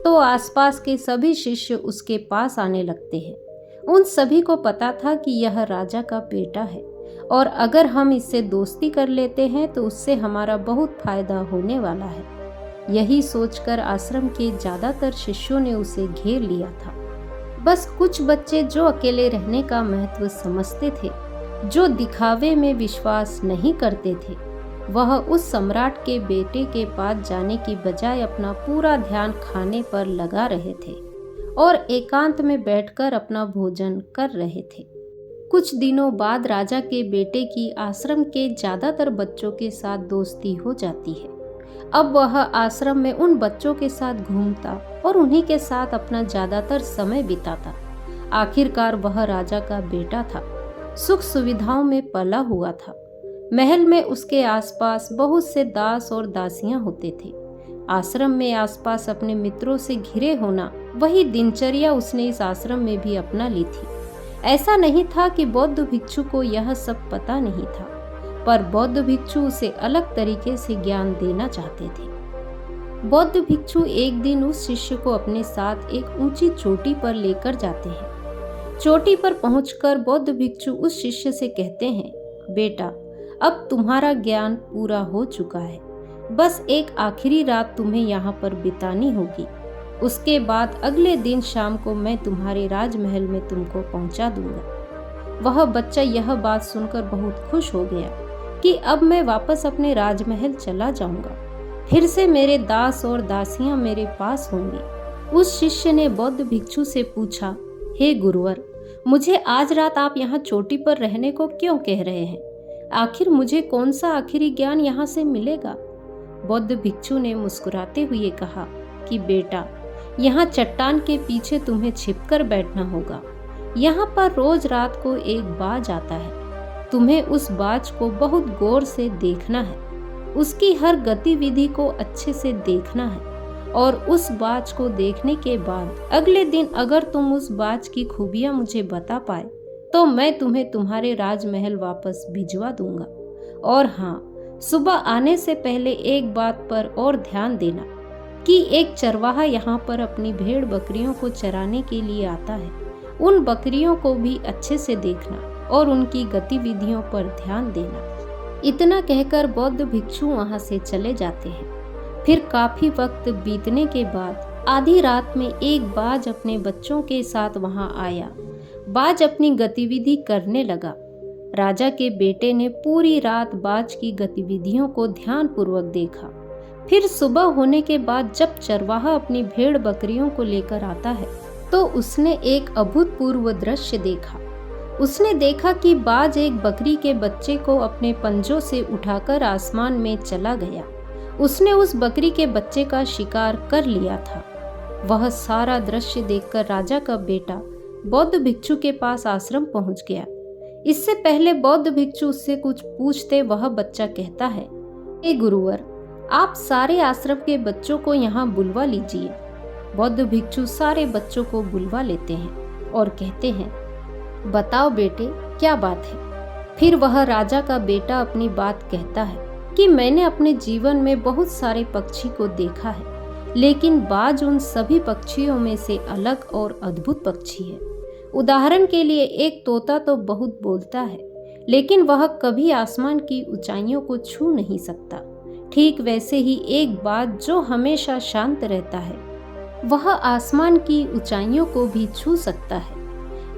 तो आसपास के सभी शिष्य उसके पास आने लगते हैं। उन सभी को पता था कि यह राजा का बेटा है और अगर हम इससे दोस्ती कर लेते हैं तो उससे हमारा बहुत फायदा होने वाला है। यही सोचकर आश्रम के ज्यादातर शिष्यों ने उसे घेर लिया था। बस कुछ बच्चे जो अकेले रहने का महत्व समझते थे, जो दिखावे में विश्वास नहीं करते थे, वह उस सम्राट के बेटे के पास जाने की बजाय अपना पूरा ध्यान खाने पर लगा रहे थे और एकांत में बैठकर अपना भोजन कर रहे थे। कुछ दिनों बाद राजा के बेटे की आश्रम के ज्यादातर बच्चों के साथ दोस्ती हो जाती है। अब वह आश्रम में उन बच्चों के साथ घूमता और उन्हीं के साथ अपना ज्यादातर समय बिताता। आखिरकार वह राजा का बेटा था, सुख सुविधाओं में पला हुआ था। महल में उसके आसपास बहुत से दास और दासियां होते थे। आश्रम में आसपास अपने मित्रों से घिरे होना, वही दिनचर्या उसने इस आश्रम में भी अपना ली थी। ऐसा नहीं था कि बौद्ध भिक्षु को यह सब पता नहीं था। पर बौद्ध भिक्षु उसे अलग तरीके से ज्ञान देना चाहते थे। बौद्ध भिक्षु एक दिन उस शिष्य को अपने साथ एक ऊंची चोटी पर लेकर जाते हैं। चोटी पर पहुंचकर बौद्ध भिक्षु उस शिष्य से कहते हैं, बेटा, अब तुम्हारा ज्ञान पूरा हो चुका है, बस एक आखिरी रात तुम्हें यहाँ पर बितानी होगी। उसके बाद अगले दिन शाम को मैं तुम्हारे राजमहल में तुमको पहुंचा दूंगा। वह बच्चा यह बात सुनकर बहुत खुश हो गया कि अब मैं वापस अपने राजमहल चला जाऊंगा, फिर से मेरे दास और दासियां मेरे पास होंगी। उस शिष्य ने बौद्ध भिक्षु से पूछा, हे गुरुवर, मुझे आज रात आप यहाँ चोटी पर रहने को क्यों कह रहे हैं? आखिर मुझे कौन सा आखिरी ज्ञान यहाँ से मिलेगा? बौद्ध भिक्षु ने मुस्कुराते हुए कहा कि बेटा, यहाँ चट्टान के पीछे तुम्हें छिपकर बैठना होगा। यहाँ पर रोज रात को एक बाज आता है। तुम्हें उस बाज को बहुत गौर से देखना है, उसकी हर गतिविधि को अच्छे से देखना है, और उस बाज को देखने के बाद अगले दिन अगर तुम उस बाज की खूबियां मुझे बता पाए तो मैं तुम्हें तुम्हारे राजमहल वापस भिजवा दूंगा। और हाँ, सुबह आने से पहले एक बात पर और ध्यान देना कि एक चरवाहा यहाँ पर अपनी भेड़ बकरियों को चराने के लिए आता है। उन बकरियों को भी अच्छे से देखना और उनकी गतिविधियों पर ध्यान देना। इतना कहकर बौद्ध भिक्षु वहां से चले जाते हैं। फिर काफी वक्त बीतने के बाद आधी रात में एक बाज अपने बच्चों के साथ वहां आया। बाज अपनी गतिविधि करने लगा। राजा के बेटे ने पूरी रात बाज की गतिविधियों को ध्यानपूर्वक देखा। फिर सुबह होने के बाद जब चरवाहा अपनी भेड़ बकरियों को लेकर आता है तो उसने एक अभूतपूर्व दृश्य देखा। उसने देखा कि बाज एक बकरी के बच्चे को अपने पंजों से उठाकर आसमान में चला गया। उसने उस बकरी के बच्चे का शिकार कर लिया था। वह सारा दृश्य देखकर राजा का बेटा बौद्ध भिक्षु के पास आश्रम पहुंच गया। इससे पहले बौद्ध भिक्षु उससे कुछ पूछते वह बच्चा कहता है, हे गुरुवर, आप सारे आश्रम के बच्चों को यहाँ बुलवा लीजिए। बौद्ध भिक्षु सारे बच्चों को बुलवा लेते हैं और कहते हैं, बताओ बेटे, क्या बात है? फिर वह राजा का बेटा अपनी बात कहता है कि मैंने अपने जीवन में बहुत सारे पक्षी को देखा है, लेकिन बाज उन सभी पक्षियों में से अलग और अद्भुत पक्षी है। उदाहरण के लिए एक तोता तो बहुत बोलता है, लेकिन वह कभी आसमान की ऊंचाइयों को छू नहीं सकता। ठीक वैसे ही एक बाज जो हमेशा शांत रहता है, वह आसमान की ऊंचाइयों को भी छू सकता है।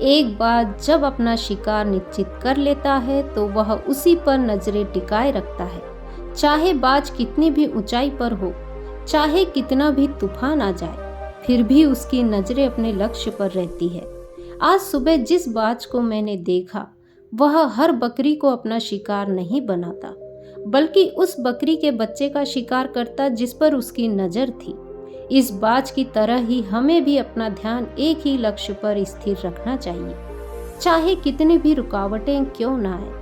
एक बाज जब अपना शिकार निश्चित कर लेता है तो वह उसी पर नजरें टिकाए रखता है। चाहे बाज कितनी भी ऊंचाई पर हो, चाहे कितना भी तूफान आ जाए, फिर भी उसकी नजरें अपने लक्ष्य पर रहती है। आज सुबह जिस बाज को मैंने देखा, वह हर बकरी को अपना शिकार नहीं बनाता, बल्कि उस बकरी के बच्चे का शिकार करता जिस पर उसकी नजर थी। इस बाज की तरह ही हमें भी अपना ध्यान एक ही लक्ष्य पर स्थिर रखना चाहिए। चाहे कितनी भी रुकावटें क्यों ना आए,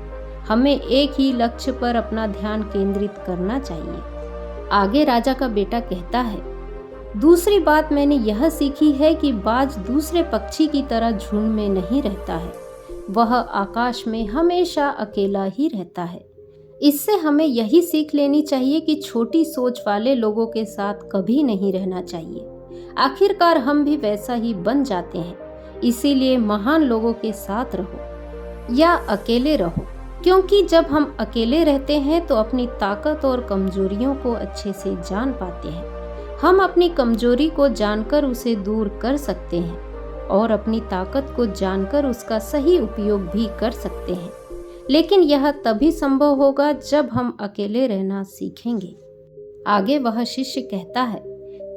हमें एक ही लक्ष्य पर अपना ध्यान केंद्रित करना चाहिए। आगे राजा का बेटा कहता है, दूसरी बात मैंने यह सीखी है कि बाज दूसरे पक्षी की तरह झुंड में नहीं रहता है। वह आकाश में हमेशा अकेला ही रहता है। इससे हमें यही सीख लेनी चाहिए कि छोटी सोच वाले लोगों के साथ कभी नहीं रहना चाहिए। आखिरकार हम भी वैसा ही बन जाते हैं। इसीलिए महान लोगों के साथ रहो या अकेले रहो, क्योंकि जब हम अकेले रहते हैं तो अपनी ताकत और कमजोरियों को अच्छे से जान पाते हैं। हम अपनी कमजोरी को जानकर उसे दूर कर सकते हैं और अपनी ताकत को जानकर उसका सही उपयोग भी कर सकते हैं। लेकिन यह तभी संभव होगा जब हम अकेले रहना सीखेंगे। आगे वह शिष्य कहता है,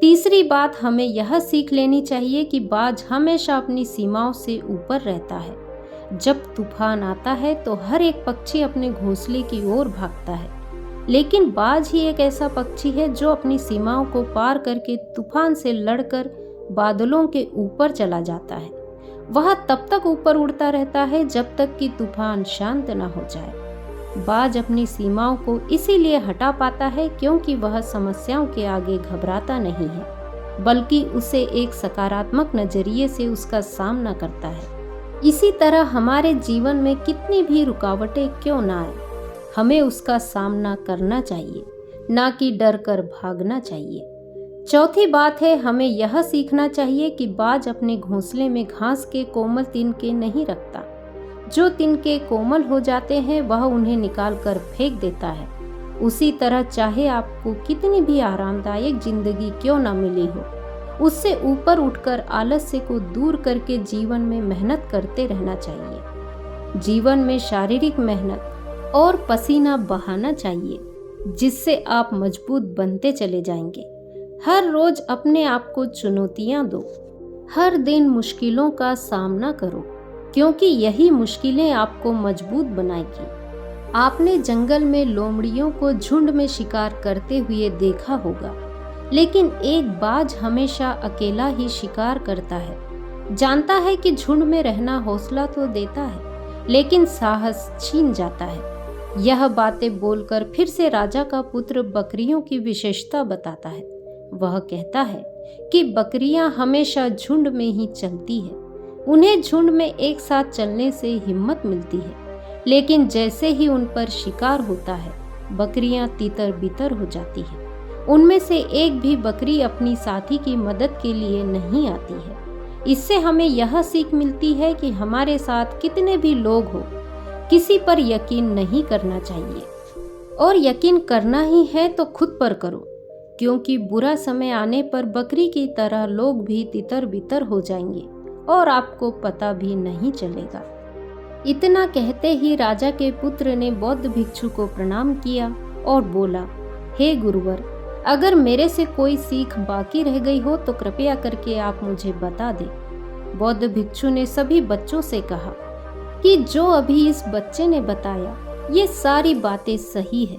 तीसरी बात हमें यह सीख लेनी चाहिए कि बाज हमेशा अपनी सीमाओं से ऊपर रहता है। जब तूफान आता है तो हर एक पक्षी अपने घोंसले की ओर भागता है, लेकिन बाज ही एक ऐसा पक्षी है जो अपनी सीमाओं को पार करके तूफान से लड़कर बादलों के ऊपर चला जाता है। वह तब तक ऊपर उड़ता रहता है जब तक कि तूफान शांत न हो जाए। बाज अपनी सीमाओं को इसीलिए हटा पाता है क्योंकि वह समस्याओं के आगे घबराता नहीं है, बल्कि उसे एक सकारात्मक नजरिए से उसका सामना करता है। इसी तरह हमारे जीवन में कितनी भी रुकावटें क्यों ना आए, हमें उसका सामना करना चाहिए, ना कि डर कर भागना चाहिए। चौथी बात है, हमें यह सीखना चाहिए कि बाज अपने घोंसले में घास के कोमल तिनके नहीं रखता। जो तिनके कोमल हो जाते हैं वह उन्हें निकाल कर फेंक देता है। उसी तरह चाहे आपको कितनी भी आरामदायक जिंदगी क्यों ना मिली हो, उससे ऊपर उठकर आलस्य को दूर करके जीवन में मेहनत करते रहना चाहिए। जीवन में शारीरिक मेहनत और पसीना बहाना चाहिए, जिससे आप मजबूत बनते चले जाएंगे। हर रोज अपने आप को चुनौतियां दो, हर दिन मुश्किलों का सामना करो, क्योंकि यही मुश्किलें आपको मजबूत बनाएगी। आपने जंगल में लोमड़ियों को झुंड में शिकार करते हुए देखा होगा, लेकिन एक बाज हमेशा अकेला ही शिकार करता है। जानता है कि झुंड में रहना हौसला तो देता है, लेकिन साहस छीन जाता है। यह बातें बोलकर फिर से राजा का पुत्र बकरियों की विशेषता बताता है। वह कहता है कि बकरियां हमेशा झुंड में ही चलती है। उन्हें झुंड में एक साथ चलने से हिम्मत मिलती है, लेकिन जैसे ही उन पर शिकार होता है, बकरियां तितर बितर हो जाती हैं। उनमें से एक भी बकरी अपनी साथी की मदद के लिए नहीं आती है। इससे हमें यह सीख मिलती है कि हमारे साथ कितने भी लोग हो, किसी पर यकीन नहीं करना चाहिए, और यकीन करना ही है तो खुद पर करो, क्योंकि बुरा समय आने पर बकरी की तरह लोग भी तितर बितर हो जाएंगे और आपको पता भी नहीं चलेगा। इतना कहते ही राजा के पुत्र ने बौद्ध भिक्षु को प्रणाम किया और बोला, हे गुरुवर, अगर मेरे से कोई सीख बाकी रह गई हो तो कृपया करके आप मुझे बता दें। बौद्ध भिक्षु ने सभी बच्चों से कहा कि जो अभी इस बच्चे ने बताया, ये सारी बातें सही है,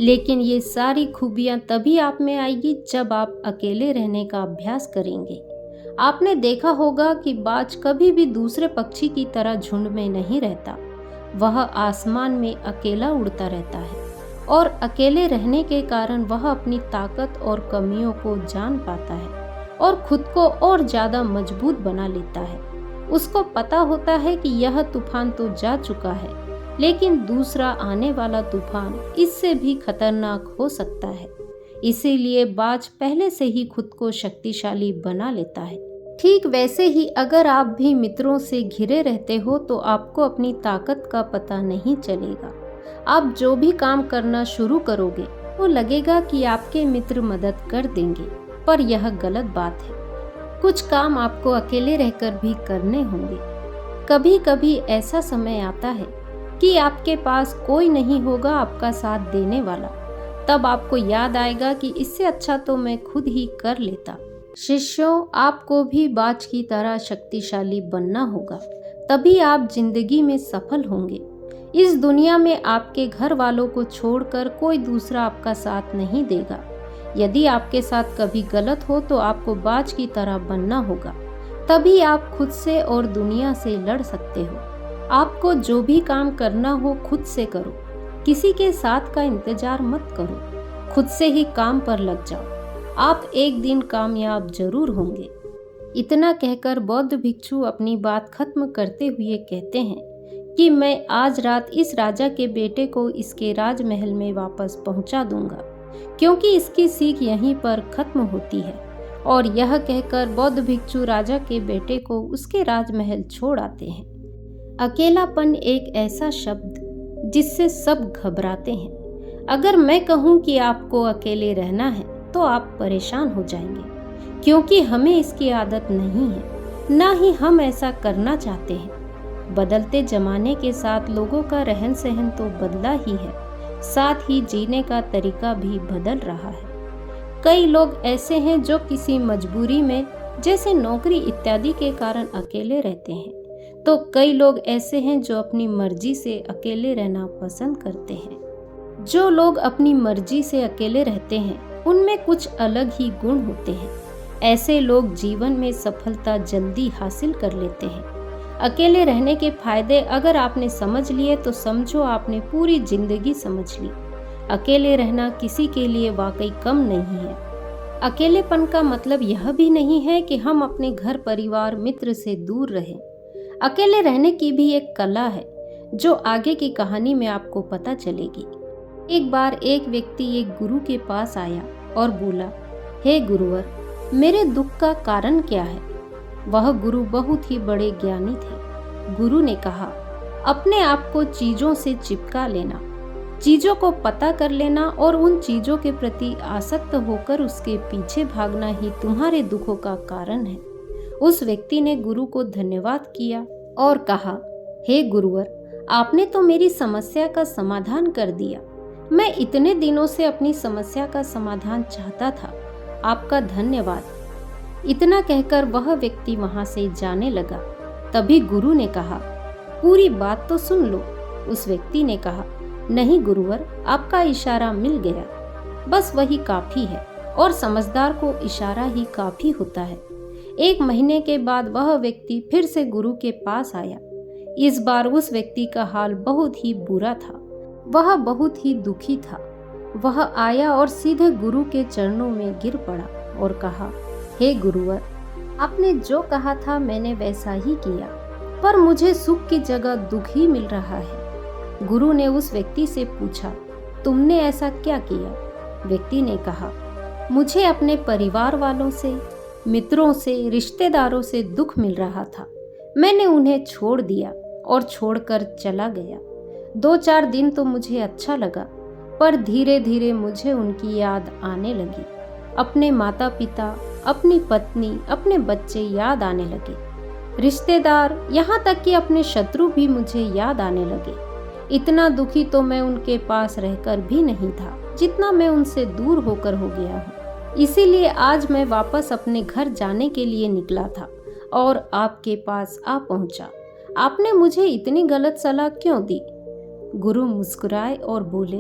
लेकिन ये सारी खूबियां तभी आप में आएगी जब आप अकेले रहने का अभ्यास करेंगे। आपने देखा होगा कि बाज कभी भी दूसरे पक्षी की तरह झुंड में नहीं रहता। वह आसमान में अकेला उड़ता रहता है, और अकेले रहने के कारण वह अपनी ताकत और कमियों को जान पाता है और खुद को और ज्यादा मजबूत बना लेता है। उसको पता होता है कि यह तूफान तो जा चुका है, लेकिन दूसरा आने वाला तूफान इससे भी खतरनाक हो सकता है। इसीलिए बाज पहले से ही खुद को शक्तिशाली बना लेता है। ठीक वैसे ही अगर आप भी मित्रों से घिरे रहते हो तो आपको अपनी ताकत का पता नहीं चलेगा। आप जो भी काम करना शुरू करोगे वो लगेगा कि आपके मित्र मदद कर देंगे, पर यह गलत बात है। कुछ काम आपको अकेले रहकर भी करने होंगे। कभी कभी ऐसा समय आता है कि आपके पास कोई नहीं होगा आपका साथ देने वाला। तब आपको याद आएगा कि इससे अच्छा तो मैं खुद ही कर लेता। शिष्यों, आपको भी बाज की तरह शक्तिशाली बनना होगा, तभी आप जिंदगी में सफल होंगे। इस दुनिया में आपके घर वालों को छोड़कर कोई दूसरा आपका साथ नहीं देगा। यदि आपके साथ कभी गलत हो तो आपको बाज की तरह बनना होगा, तभी आप खुद से और दुनिया से लड़ सकते हो। आपको जो भी काम करना हो खुद से करो, किसी के साथ का इंतजार मत करो, खुद से ही काम पर लग जाओ। आप एक दिन कामयाब जरूर होंगे। इतना कहकर बौद्ध भिक्षु अपनी बात खत्म करते हुए कहते हैं कि मैं आज रात इस राजा के बेटे को इसके राजमहल में वापस पहुंचा दूंगा, क्योंकि इसकी सीख यहीं पर खत्म होती है। और यह कहकर बौद्ध भिक्षु राजा के बेटे को उसके राजमहल छोड़ आते हैं। अकेलापन एक ऐसा शब्द जिससे सब घबराते हैं। अगर मैं कहूँ कि आपको अकेले रहना है तो आप परेशान हो जाएंगे, क्योंकि हमें इसकी आदत नहीं है, ना ही हम ऐसा करना चाहते हैं। बदलते जमाने के साथ लोगों का रहन सहन तो बदला ही है, साथ ही जीने का तरीका भी बदल रहा है। कई लोग ऐसे हैं जो किसी मजबूरी में, जैसे नौकरी इत्यादि के कारण अकेले रहते हैं, तो कई लोग ऐसे हैं जो अपनी मर्जी से अकेले रहना पसंद करते हैं। जो लोग अपनी मर्जी से अकेले रहते हैं उनमें कुछ अलग ही गुण होते हैं। ऐसे लोग जीवन में सफलता जल्दी हासिल कर लेते हैं। अकेले रहने के फायदे अगर आपने समझ लिए तो समझो आपने पूरी जिंदगी समझ ली। अकेले रहना किसी के लिए वाकई कम नहीं है। अकेलेपन का मतलब यह भी नहीं है कि हम अपने घर परिवार मित्र से दूर रहें। अकेले रहने की भी एक कला है जो आगे की कहानी में आपको पता चलेगी। एक बार एक व्यक्ति एक गुरु के पास आया और बोला, हे गुरुवर, मेरे दुख का कारण क्या है? वह गुरु बहुत ही बड़े ज्ञानी थे। गुरु ने कहा, अपने आप को चीजों से चिपका लेना, चीजों को पता कर लेना और उन चीजों के प्रति आसक्त होकर उसके पीछे भागना ही तुम्हारे दुखों का कारण है। उस व्यक्ति ने गुरु को धन्यवाद किया और कहा, हे गुरुवर, आपने तो मेरी समस्या का समाधान कर दिया। मैं इतने दिनों से अपनी समस्या का समाधान चाहता था। आपका धन्यवाद। इतना कहकर वह व्यक्ति वहां से जाने लगा। तभी गुरु ने कहा, पूरी बात तो सुन लो। उस व्यक्ति ने कहा, नहीं गुरुवर, आपका इशारा मिल गया, बस वही काफी है और समझदार को इशारा ही काफी होता है। 1 महीने के बाद वह व्यक्ति फिर से गुरु के पास आया। इस बार उस व्यक्ति का हाल बहुत ही बुरा था। वह बहुत ही दुखी था। वह आया और सीधे गुरु के चरणों में गिर पड़ा और कहा, हे गुरुवर, आपने जो कहा था मैंने वैसा ही किया, पर मुझे सुख की जगह दुख ही मिल रहा है। गुरु ने उस व्यक्ति से पूछा, तुमने ऐसा क्या किया? व्यक्ति ने कहा, मुझे अपने परिवार वालों से, मित्रों से, रिश्तेदारों से दुख मिल रहा था। मैंने उन्हें छोड़ दिया और छोड़कर चला गया। 2-4 दिन तो मुझे अच्छा लगा, पर धीरे धीरे मुझे उनकी याद आने लगी। अपने माता पिता, अपनी पत्नी, अपने बच्चे याद आने लगे। रिश्तेदार, यहाँ तक कि अपने शत्रु भी मुझे याद आने लगे। इतना दुखी तो मैं उनके पास रहकर भी नहीं था, जितना मैं उनसे दूर होकर हो गया हूँ। इसीलिए आज मैं वापस अपने घर जाने के लिए निकला था और आपके पास आ पहुँचा। आपने मुझे इतनी गलत सलाह क्यों दी? गुरु मुस्कुराए और बोले,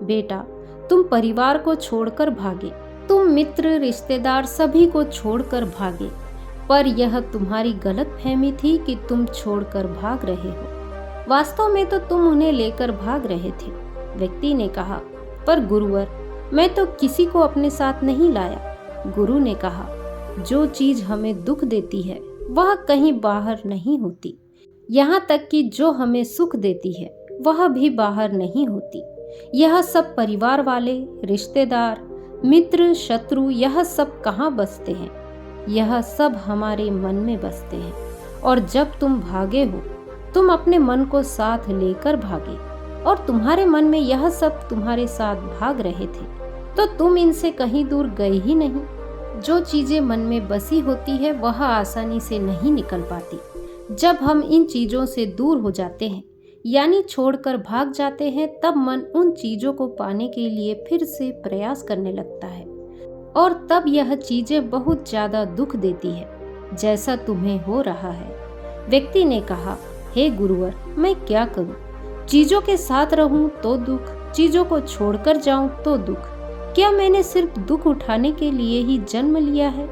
बेटा, तुम परिवार को छोड़कर भागे, तुम मित्र, रिश्तेदार सभी को छोड़कर भागे, पर यह तुम्हारी गलतफहमी थी कि तुम छोड़कर भाग रहे हो। वास्तव में तो तुम उन्हें लेकर भाग रहे थे। व्यक्ति ने कहा, पर गुरुवर, मैं तो किसी को अपने साथ नहीं लाया। गुरु ने कहा, जो चीज हमें दुख देती है वह कहीं बाहर नहीं होती, यहाँ तक कि जो हमें सुख देती है वह भी बाहर नहीं होती। यह सब परिवार वाले, रिश्तेदार, मित्र, शत्रु, यह सब कहाँ बसते हैं? यह सब हमारे मन में बसते हैं। और जब तुम भागे हो, तुम अपने मन को साथ लेकर भागे और तुम्हारे मन में यह सब तुम्हारे साथ भाग रहे थे, तो तुम इनसे कहीं दूर गए ही नहीं। जो चीजें मन में बसी होती है वह आसानी से नहीं निकल पाती। जब हम इन चीजों से दूर हो जाते हैं, यानी छोड़कर भाग जाते हैं, तब मन उन चीजों को पाने के लिए फिर से प्रयास करने लगता है और तब यह चीजें बहुत ज्यादा दुख देती है, जैसा तुम्हें हो रहा है। व्यक्ति ने कहा, हे गुरुवर, मैं क्या करूं? चीजों के साथ रहूं तो दुख, चीजों को छोड़कर जाऊं तो दुख। क्या मैंने सिर्फ दुख उठाने के लिए ही जन्म लिया है?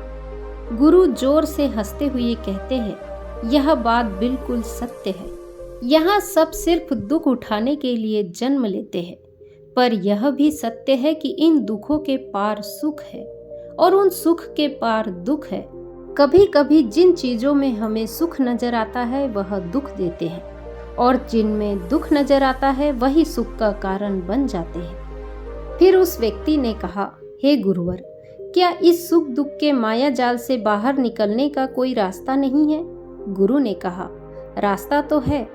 गुरु जोर से हंसते हुए कहते हैं, यह बात बिल्कुल सत्य है। यहाँ सब सिर्फ दुख उठाने के लिए जन्म लेते हैं, पर यह भी सत्य है कि इन दुखों के पार सुख है और उन सुख के पार दुख है। कभी कभी जिन चीजों में हमें सुख नजर आता है वह दुख देते हैं, और जिनमें दुख नजर आता है वही सुख का कारण बन जाते हैं। फिर उस व्यक्ति ने कहा, हे गुरुवर, क्या इस सुख दुख के माया जाल से बाहर निकलने का कोई रास्ता नहीं है? गुरु ने कहा, रास्ता तो है,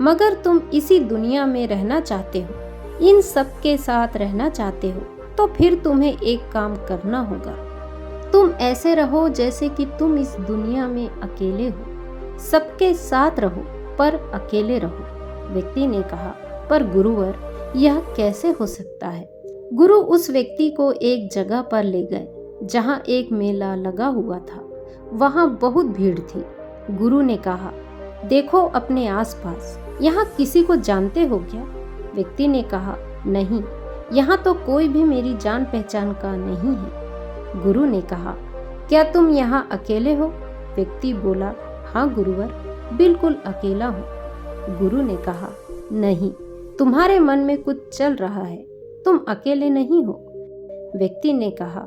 मगर तुम इसी दुनिया में रहना चाहते हो, इन सब के साथ रहना चाहते हो, तो फिर तुम्हें एक काम करना होगा। तुम ऐसे रहो जैसे कि तुम इस दुनिया में अकेले हो। सबके साथ रहो पर अकेले रहो। व्यक्ति ने कहा, पर गुरुवर, यह कैसे हो सकता है? गुरु उस व्यक्ति को एक जगह पर ले गए जहाँ एक मेला लगा हुआ था। वहाँ बहुत भीड़ थी। गुरु ने कहा, देखो अपने आसपास, यहाँ किसी को जानते हो क्या? व्यक्ति ने कहा, नहीं, यहाँ तो कोई भी मेरी जान पहचान का नहीं है। गुरु ने कहा, क्या तुम यहाँ अकेले हो? व्यक्ति बोला, हाँ गुरुवर, बिल्कुल अकेला हूँ। गुरु ने कहा, नहीं, तुम्हारे मन में कुछ चल रहा है, तुम अकेले नहीं हो। व्यक्ति ने कहा,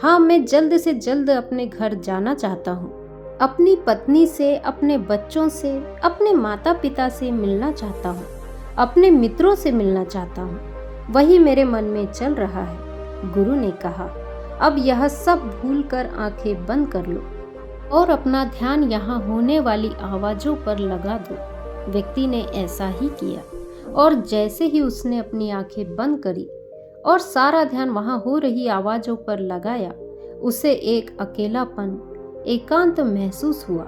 हाँ, मैं जल्द से जल्द अपने घर जाना चाहता हूँ, अपनी पत्नी से, अपने बच्चों से, अपने माता पिता से मिलना चाहता हूँ, अपने मित्रों से मिलना चाहता हूँ। वही मेरे मन में चल रहा है। गुरु ने कहा, अब यह सब भूलकर आंखें बंद कर लो और अपना ध्यान यहाँ होने वाली आवाजों पर लगा दो। व्यक्ति ने ऐसा ही किया और जैसे ही उसने अपनी आंखें बंद करी और सारा ध्यान वहाँ हो रही आवाजों पर लगाया, उसे एक अकेलापन, एकांत महसूस हुआ।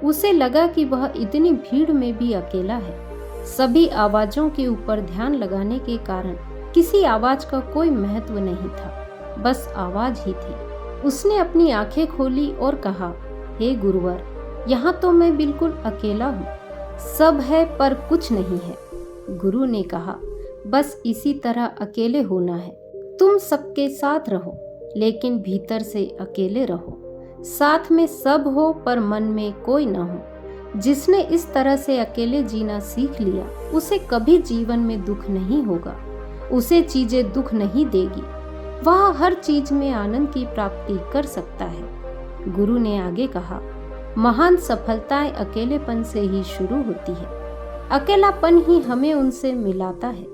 उसे लगा कि वह इतनी भीड़ में भी अकेला है। सभी आवाजों के ऊपर ध्यान लगाने के कारण किसी आवाज का कोई महत्व नहीं था, बस आवाज ही थी। उसने अपनी आंखें खोली और कहा, हे गुरुवर, यहाँ तो मैं बिल्कुल अकेला हूँ। सब है पर कुछ नहीं है। गुरु ने कहा, बस इसी तरह अकेले होना है। तुम सबके साथ रहो, लेकिन भीतर से अकेले रहो। साथ में सब हो पर मन में कोई न हो। जिसने इस तरह से अकेले जीना सीख लिया, उसे कभी जीवन में दुख नहीं होगा। उसे चीजें दुख नहीं देगी। वह हर चीज में आनंद की प्राप्ति कर सकता है। गुरु ने आगे कहा, महान सफलताएं अकेलेपन से ही शुरू होती है। अकेलापन ही हमें उनसे मिलाता है।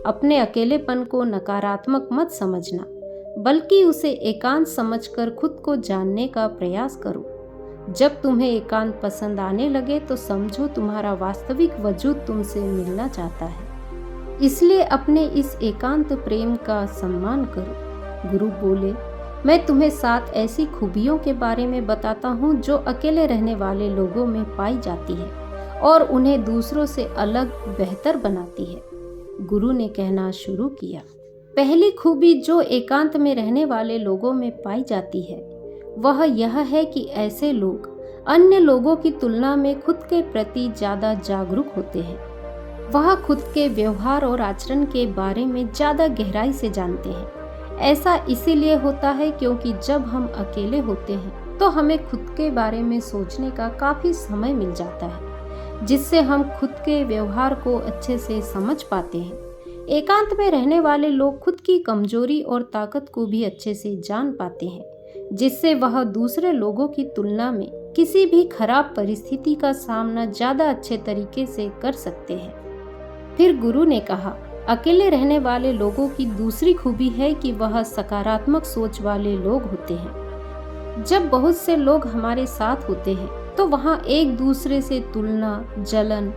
अपने अकेलेपन को नकारात्मक मत समझना, बल्कि उसे एकांत समझकर खुद को जानने का प्रयास करो। जब तुम्हें एकांत पसंद आने लगे तो समझो तुम्हारा वास्तविक वजूद तुमसे मिलना चाहता है। इसलिए अपने इस एकांत प्रेम का सम्मान करो। गुरु बोले, मैं तुम्हें 7 ऐसी खूबियों के बारे में बताता हूँ जो अकेले रहने वाले लोगों में पाई जाती है और उन्हें दूसरों से अलग, बेहतर बनाती है। गुरु ने कहना शुरू किया, पहली खूबी जो एकांत में रहने वाले लोगों में पाई जाती है, वह यह है कि ऐसे लोग अन्य लोगों की तुलना में खुद के प्रति ज्यादा जागरूक होते हैं। वह खुद के व्यवहार और आचरण के बारे में ज्यादा गहराई से जानते हैं। ऐसा इसीलिए होता है क्योंकि जब हम अकेले होते हैं तो हमें खुद के बारे में सोचने का काफी समय मिल जाता है, जिससे हम खुद के व्यवहार को अच्छे से समझ पाते हैं। एकांत में रहने वाले लोग खुद की कमजोरी और ताकत को भी अच्छे से जान पाते हैं, जिससे वह दूसरे लोगों की तुलना में किसी भी खराब परिस्थिति का सामना ज्यादा अच्छे तरीके से कर सकते हैं। फिर गुरु ने कहा, अकेले रहने वाले लोगों की दूसरी खूबी है कि वह सकारात्मक सोच वाले लोग होते हैं। जब बहुत से लोग हमारे साथ होते हैं तो वहाँ एक दूसरे से तुलना, जलन,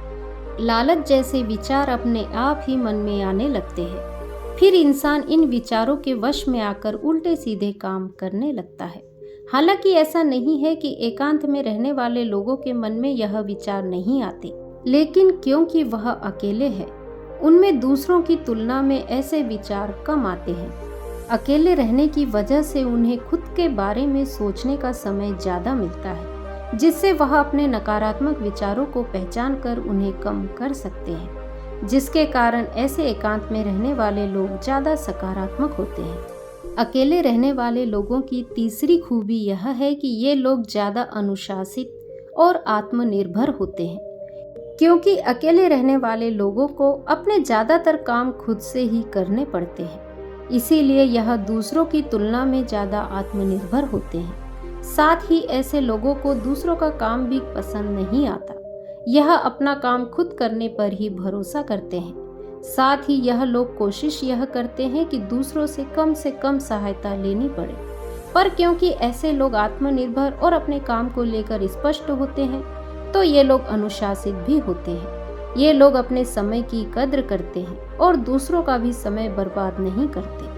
लालच जैसे विचार अपने आप ही मन में आने लगते हैं। फिर इंसान इन विचारों के वश में आकर उल्टे सीधे काम करने लगता है। हालांकि ऐसा नहीं है कि एकांत में रहने वाले लोगों के मन में यह विचार नहीं आते, लेकिन क्योंकि वह अकेले है, उनमें दूसरों की तुलना में ऐसे विचार कम आते हैं। अकेले रहने की वजह से उन्हें खुद के बारे में सोचने का समय ज्यादा मिलता है, जिससे वह अपने नकारात्मक विचारों को पहचान कर उन्हें कम कर सकते हैं, जिसके कारण ऐसे एकांत में रहने वाले लोग ज्यादा सकारात्मक होते हैं। अकेले रहने वाले लोगों की तीसरी खूबी यह है कि ये लोग ज्यादा अनुशासित और आत्मनिर्भर होते हैं, क्योंकि अकेले रहने वाले लोगों को अपने ज्यादातर काम खुद से ही करने पड़ते हैं। इसीलिए यह दूसरों की तुलना में ज्यादा आत्मनिर्भर होते हैं। साथ ही ऐसे लोगों को दूसरों का काम भी पसंद नहीं आता। यह अपना काम खुद करने पर ही भरोसा करते हैं। साथ ही यह लोग कोशिश यह करते हैं कि दूसरों से कम सहायता लेनी पड़े। पर क्योंकि ऐसे लोग आत्मनिर्भर और अपने काम को लेकर स्पष्ट होते हैं, तो ये लोग अनुशासित भी होते हैं। ये लोग अपने समय की कद्र करते हैं और दूसरों का भी समय बर्बाद नहीं करते।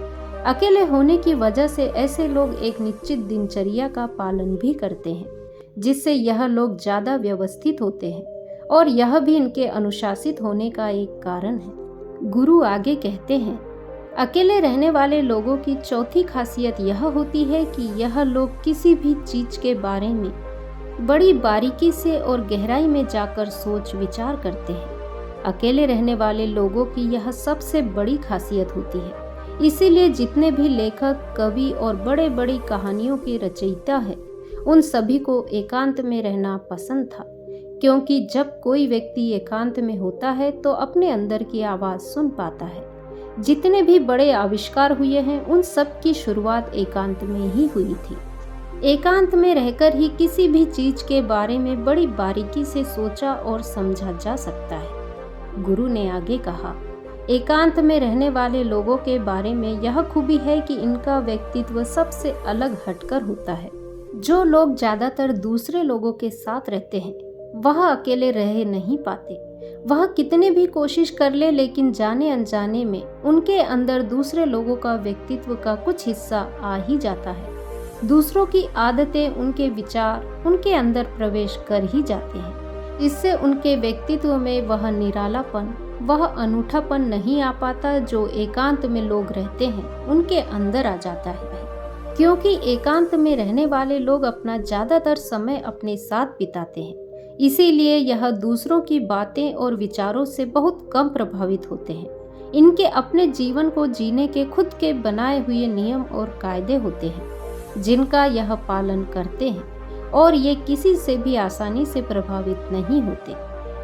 अकेले होने की वजह से ऐसे लोग एक निश्चित दिनचर्या का पालन भी करते हैं, जिससे यह लोग ज्यादा व्यवस्थित होते हैं और यह भी इनके अनुशासित होने का एक कारण है। गुरु आगे कहते हैं, अकेले रहने वाले लोगों की चौथी खासियत यह होती है कि यह लोग किसी भी चीज के बारे में बड़ी बारीकी से और गहराई में जाकर सोच विचार करते हैं। अकेले रहने वाले लोगों की यह सबसे बड़ी खासियत होती है। इसीलिए जितने भी लेखक, कवि और बड़े बड़ी कहानियों के रचयिता हैं, उन सभी को एकांत में रहना पसंद था, क्योंकि जब कोई व्यक्ति एकांत में होता है तो अपने अंदर की आवाज सुन पाता है। जितने भी बड़े आविष्कार हुए हैं, उन सब की शुरुआत एकांत में ही हुई थी। एकांत में रहकर ही किसी भी चीज के बारे में बड़ी बारीकी से सोचा और समझा जा सकता है। गुरु ने आगे कहा, एकांत में रहने वाले लोगों के बारे में यह खूबी है कि इनका व्यक्तित्व सबसे अलग हटकर होता है। जो लोग ज्यादातर दूसरे लोगों के साथ रहते हैं वह अकेले रह नहीं पाते। वह कितने भी कोशिश कर ले, लेकिन जाने अनजाने में उनके अंदर दूसरे लोगों का व्यक्तित्व का कुछ हिस्सा आ ही जाता है। दूसरों की आदतें, उनके विचार उनके अंदर प्रवेश कर ही जाते हैं। इससे उनके व्यक्तित्व में वह निरालापन, वह अनूठापन नहीं आ पाता जो एकांत में लोग रहते हैं उनके अंदर आ जाता है। क्योंकि एकांत में रहने वाले लोग अपना ज्यादातर समय अपने साथ बिताते हैं, इसीलिए यह दूसरों की बातें और विचारों से बहुत कम प्रभावित होते हैं। इनके अपने जीवन को जीने के खुद के बनाए हुए नियम और कायदे होते हैं जिनका यह पालन करते हैं, और ये किसी से भी आसानी से प्रभावित नहीं होते।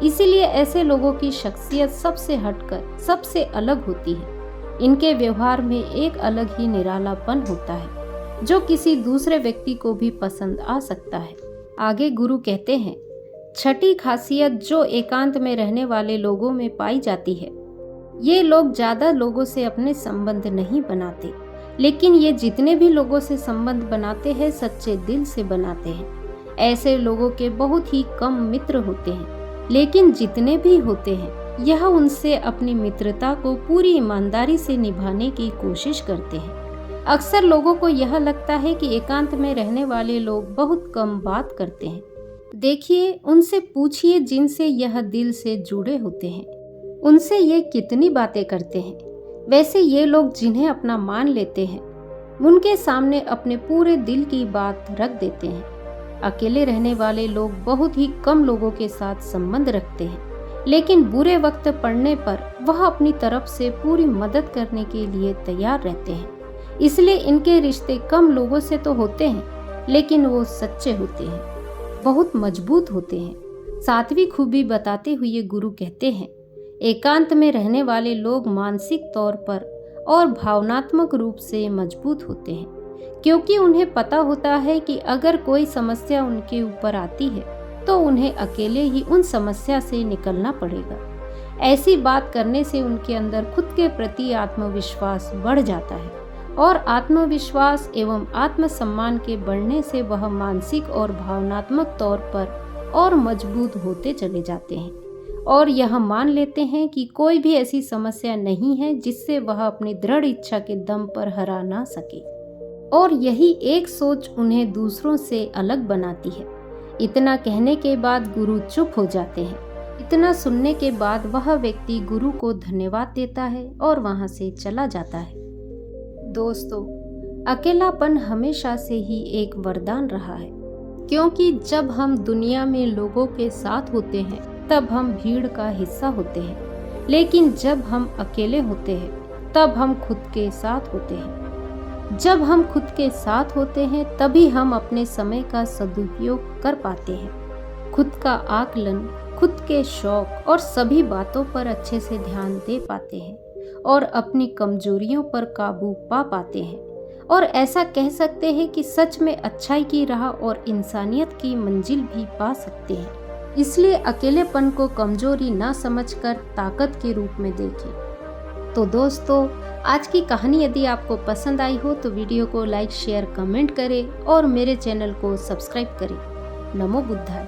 इसीलिए ऐसे लोगों की शख्सियत सबसे हटकर सबसे अलग होती है। इनके व्यवहार में एक अलग ही निरालापन होता है जो किसी दूसरे व्यक्ति को भी पसंद आ सकता है। आगे गुरु कहते हैं, छठी खासियत जो एकांत में रहने वाले लोगों में पाई जाती है, ये लोग ज्यादा लोगों से अपने संबंध नहीं बनाते, लेकिन ये जितने भी लोगों से संबंध बनाते हैं सच्चे दिल से बनाते हैं। ऐसे लोगों के बहुत ही कम मित्र होते हैं, लेकिन जितने भी होते हैं यह उनसे अपनी मित्रता को पूरी ईमानदारी से निभाने की कोशिश करते हैं। अक्सर लोगों को यह लगता है कि एकांत में रहने वाले लोग बहुत कम बात करते हैं। देखिए, उनसे पूछिए जिनसे यह दिल से जुड़े होते हैं, उनसे ये कितनी बातें करते हैं। वैसे ये लोग जिन्हें अपना मान लेते हैं उनके सामने अपने पूरे दिल की बात रख देते हैं। अकेले रहने वाले लोग बहुत ही कम लोगों के साथ संबंध रखते हैं, लेकिन बुरे वक्त पड़ने पर वह अपनी तरफ से पूरी मदद करने के लिए तैयार रहते हैं। इसलिए इनके रिश्ते कम लोगों से तो होते हैं, लेकिन वो सच्चे होते हैं, बहुत मजबूत होते हैं। सातवीं खूबी बताते हुए गुरु कहते हैं, एकांत में रहने वाले लोग मानसिक तौर पर और भावनात्मक रूप से मजबूत होते हैं, क्योंकि उन्हें पता होता है कि अगर कोई समस्या उनके ऊपर आती है तो उन्हें अकेले ही उन समस्या से निकलना पड़ेगा। ऐसी बात करने से उनके अंदर खुद के प्रति आत्मविश्वास बढ़ जाता है, और आत्मविश्वास एवं आत्मसम्मान के बढ़ने से वह मानसिक और भावनात्मक तौर पर और मजबूत होते चले जाते हैं, और यह मान लेते हैं कि कोई भी ऐसी समस्या नहीं है जिससे वह अपनी दृढ़ इच्छा के दम पर हरा ना सके। और यही एक सोच उन्हें दूसरों से अलग बनाती है। इतना कहने के बाद गुरु चुप हो जाते हैं। इतना सुनने के बाद वह व्यक्ति गुरु को धन्यवाद देता है और वहां से चला जाता है। दोस्तों, अकेलापन हमेशा से ही एक वरदान रहा है, क्योंकि जब हम दुनिया में लोगों के साथ होते हैं तब हम भीड़ का हिस्सा होते हैं, लेकिन जब हम अकेले होते हैं तब हम खुद के साथ होते हैं। जब हम खुद के साथ होते हैं तभी हम अपने समय का सदुपयोग कर पाते हैं। खुद का आकलन, खुद के शौक और सभी बातों पर अच्छे से ध्यान दे पाते हैं और अपनी कमजोरियों पर काबू पा पाते हैं, और ऐसा कह सकते हैं कि सच में अच्छाई की राह और इंसानियत की मंजिल भी पा सकते हैं। इसलिए अकेलेपन को कमजोरी ना समझकर ताकत के रूप में देखें। तो दोस्तों, आज की कहानी यदि आपको पसंद आई हो तो वीडियो को लाइक, शेयर, कमेंट करें और मेरे चैनल को सब्सक्राइब करें। नमो बुद्धाय।